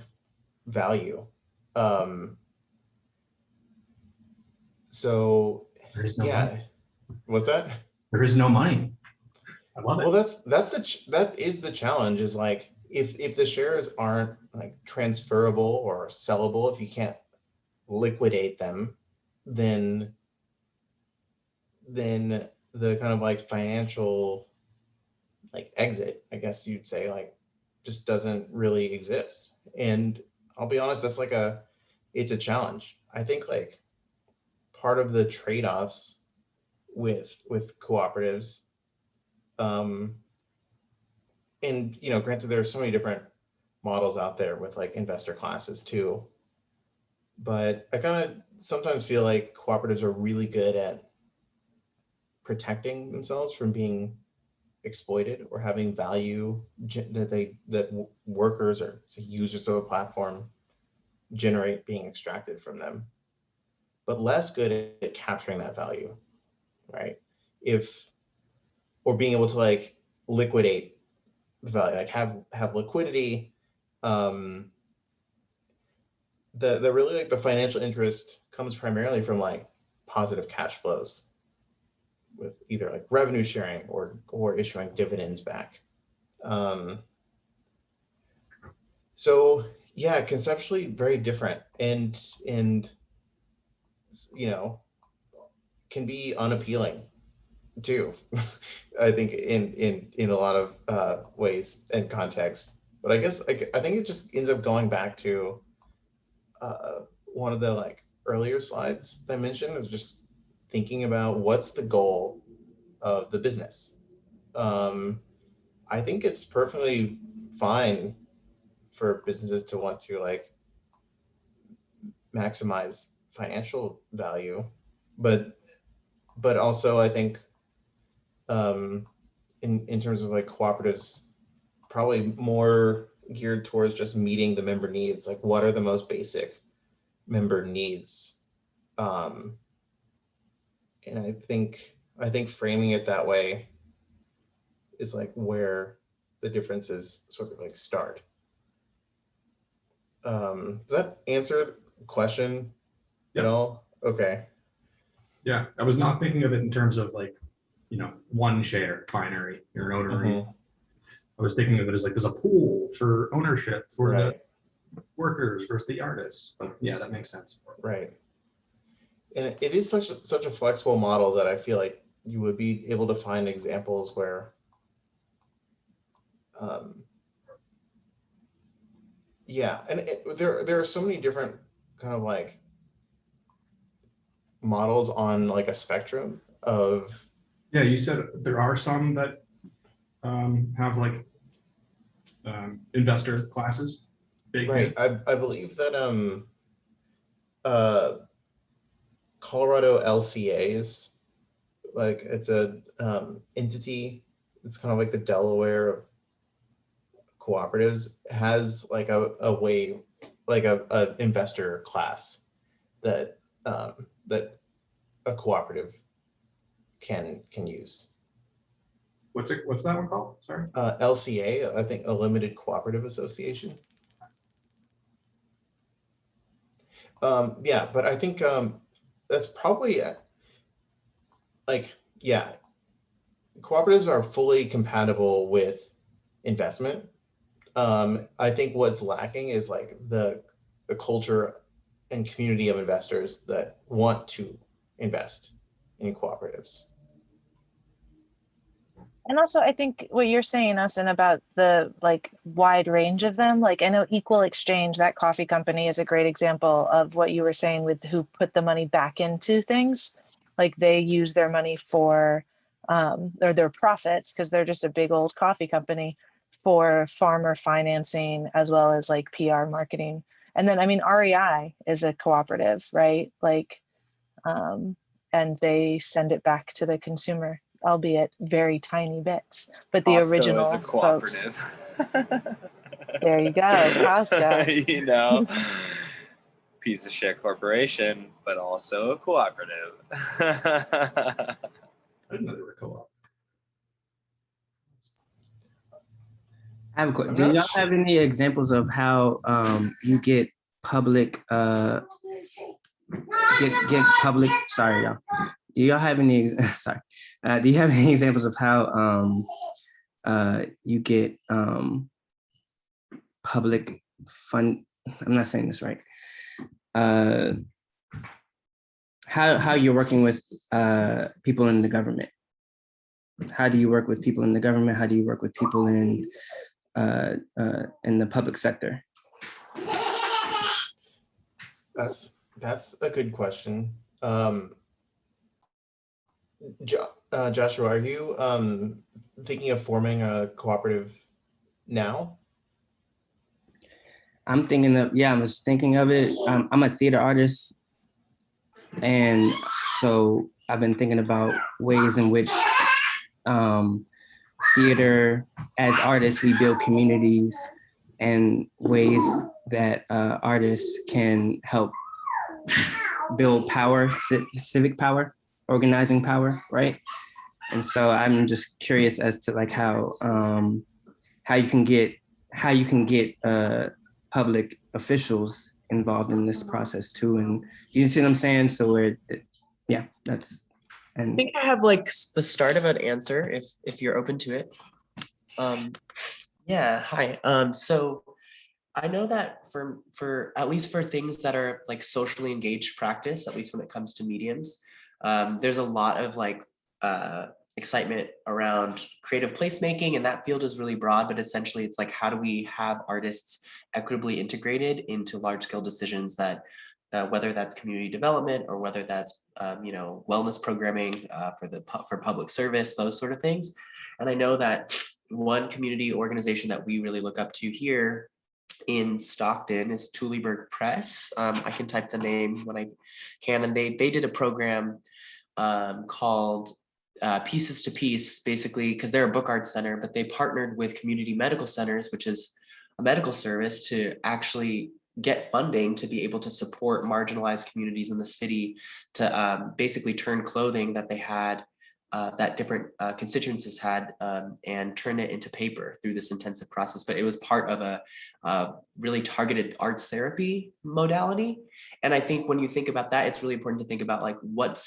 value. So There is no yeah, money. what's that? There is no money. I love it. Well, that is the challenge, is like if the shares aren't like transferable or sellable, if you can't liquidate them, then the kind of like financial like exit, I guess you'd say, like just doesn't really exist. And I'll be honest, that's like it's a challenge. I think like part of the trade-offs with cooperatives, and you know, granted there are so many different models out there with like investor classes too, but I kind of sometimes feel like cooperatives are really good at protecting themselves from being exploited or having value that workers or users of a platform generate being extracted from them, but less good at capturing that value, right? Or being able to like liquidate the value, like have liquidity. The really like the financial interest comes primarily from like positive cash flows with either like revenue sharing or issuing dividends back. So yeah, conceptually very different, and you know, can be unappealing too. I think in a lot of ways and contexts. But I guess I think it just ends up going back to one of the like earlier slides that I mentioned, is just thinking about what's the goal of the business. I think it's perfectly fine for businesses to want to like maximize financial value, but also I think in terms of like cooperatives, probably more geared towards just meeting the member needs. Like what are the most basic member needs? And I think framing it that way is like where the differences sort of like start. Does that answer the question at all? Okay. Yeah, I was not thinking of it in terms of like, you know, one share binary, you're an owner. I was thinking of it as like there's a pool for ownership for the workers versus the artists. But yeah, that makes sense. Right. And it is such a flexible model that I feel like you would be able to find examples where yeah, and there are so many different kind of like models on like a spectrum of. Yeah, you said there are some that have like investor classes. Right. I believe that Colorado LCAs, like it's a entity. It's kind of like the Delaware of cooperatives, has like a way, like a investor class that that a cooperative can use. What's that one called? Sorry. LCA, I think, a limited cooperative association. Yeah, but I think that's probably like, yeah, cooperatives are fully compatible with investment. I think what's lacking is like the culture and community of investors that want to invest in cooperatives. And also, I think what you're saying, Austin, about the like wide range of them, like I know Equal Exchange, that coffee company, is a great example of what you were saying with who put the money back into things. Like they use their money for, or their profits, because they're just a big old coffee company, for farmer financing as well as like PR marketing. And then, I mean, REI is a cooperative, right? Like, and they send it back to the consumer, albeit very tiny bits, but the Costco original is a folks. cooperative. There you go, Costco. You know, piece of shit corporation, but also a cooperative. I didn't know they were co-op. I have do y'all have any examples of how you get public get public, sorry y'all, do y'all have any sorry, do you have any examples of how you get public fund, I'm not saying this right, how you're working with people in the government? How do you work with people in the government? How do you work with people in the public sector? That's a good question. Joshua, are you thinking of forming a cooperative now? I'm thinking of, yeah, I was thinking of it. I'm a theater artist. And so I've been thinking about ways in which theater, as artists, we build communities, and ways that artists can help build power, civic power, organizing power, right? And so I'm just curious as to like how you can get public officials involved in this process too, and you see what I'm saying? So yeah, that's. And I think I have like the start of an answer if you're open to it. Yeah, hi. So I know that for at least for things that are like socially engaged practice, at least when it comes to mediums, there's a lot of like excitement around creative placemaking, and that field is really broad, but essentially it's like, how do we have artists equitably integrated into large scale decisions that whether that's community development or whether that's wellness programming for public service, those sort of things. And I know that one community organization that we really look up to here in Stockton is Tuliberg Press. I can type the name when I can, and they did a program called Pieces to Peace, basically because they're a book arts center, but they partnered with community medical centers, which is a medical service, to actually get funding to be able to support marginalized communities in the city to basically turn clothing that they had, that different constituencies had, and turn it into paper through this intensive process. But it was part of a really targeted arts therapy modality. And I think when you think about that, it's really important to think about like what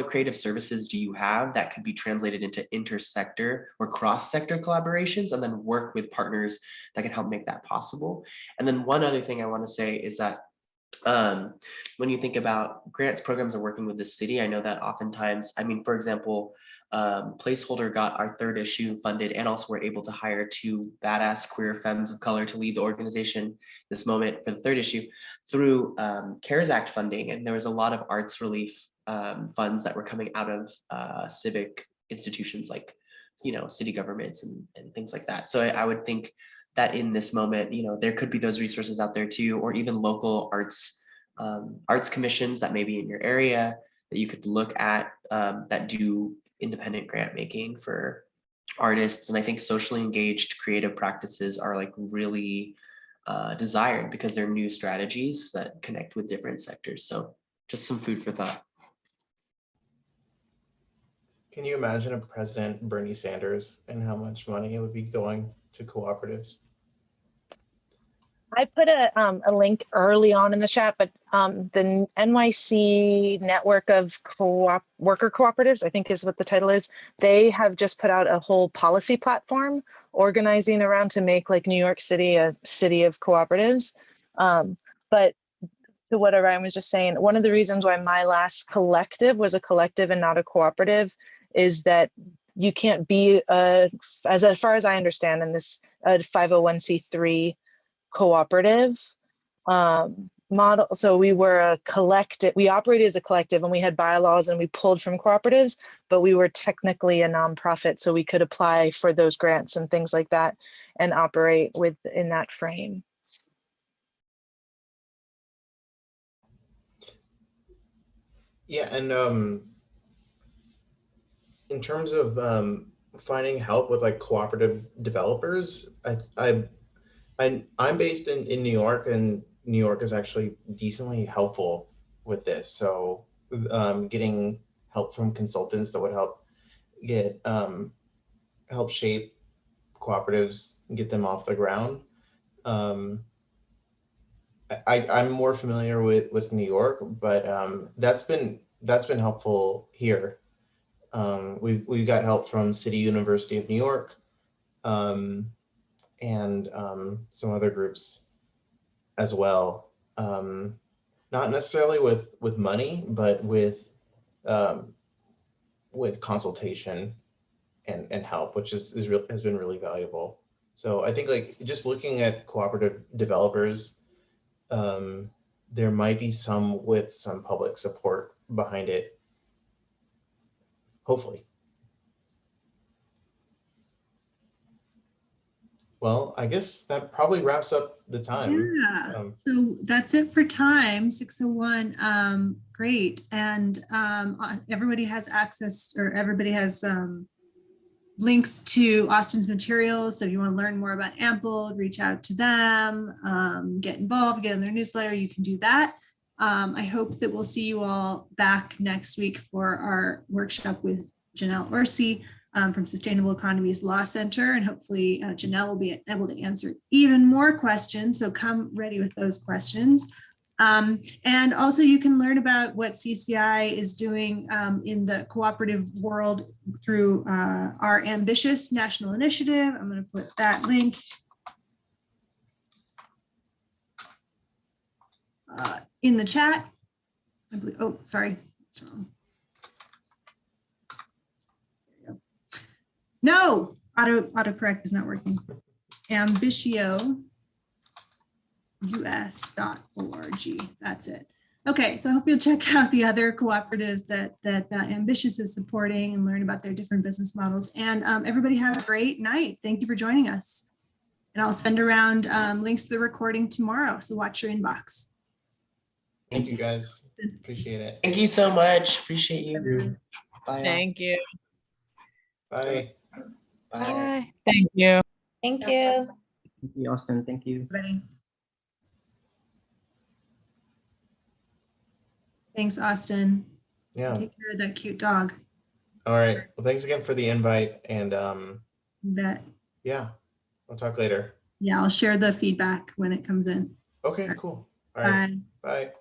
creative services do you have that could be translated into intersector or cross-sector collaborations, and then work with partners that can help make that possible. And then one other thing I want to say is that when you think about grants programs are working with the city, I know that oftentimes, I mean, for example, Placeholder got our 3rd issue funded, and also were able to hire 2 badass queer femmes of color to lead the organization this moment for the 3rd issue through CARES Act funding. And there was a lot of arts relief funds that were coming out of civic institutions like, city governments and things like that. So I would think that in this moment, there could be those resources out there too, or even local arts arts commissions that may be in your area that you could look at that do independent grant making for artists. And I think socially engaged creative practices are like really desired because they're new strategies that connect with different sectors. So just some food for thought. Can you imagine a President Bernie Sanders and how much money it would be going to cooperatives? I put a link early on in the chat, but the NYC network of worker cooperatives, I think is what the title is. They have just put out a whole policy platform organizing around to make like New York City a city of cooperatives. But to what Orion was just saying, one of the reasons why my last collective was a collective and not a cooperative is that you can't be, as far as I understand, in this 501c3 cooperative model. So we were a collective, we operated as a collective and we had bylaws and we pulled from cooperatives, but we were technically a nonprofit. So we could apply for those grants and things like that and operate within that frame. Yeah, and in terms of finding help with like cooperative developers, I'm based in New York, and New York is actually decently helpful with this. So getting help from consultants that would help shape cooperatives and get them off the ground. I'm more familiar with New York, but that's been helpful here. We've got help from City University of New York. And some other groups as well. Not necessarily with money, but with consultation and help, which has been really valuable. So I think like just looking at cooperative developers, there might be some with some public support behind it, hopefully. Well, I guess that probably wraps up the time. Yeah, so that's it for time, 6:01. Great, and everybody has access, or everybody has links to Austin's materials. So if you want to learn more about Ample, reach out to them, get involved, get in their newsletter, you can do that. I hope that we'll see you all back next week for our workshop with Janelle Orsi from Sustainable Economies Law Center, and hopefully Janelle will be able to answer even more questions, so come ready with those questions. And also you can learn about what CCI is doing in the cooperative world through our ambitious national initiative. I'm going to put that link in the chat. I believe, oh, sorry, it's wrong. No, autocorrect is not working. Ambitio.us.org. That's it. Okay, so I hope you'll check out the other cooperatives that Ambitious is supporting and learn about their different business models. And everybody have a great night. Thank you for joining us. And I'll send around links to the recording tomorrow, so watch your inbox. Thank you guys. Appreciate it. Thank you so much. Appreciate you. Bye. Thank you. Bye. Bye. Thank you. Thank you. Thank you, Austin. Thank you. Ready? Thanks, Austin. Yeah. Take care of that cute dog. All right. Well, thanks again for the invite. And You bet. yeah, we'll talk later. Yeah, I'll share the feedback when it comes in. Okay, cool. All right. Bye. Bye.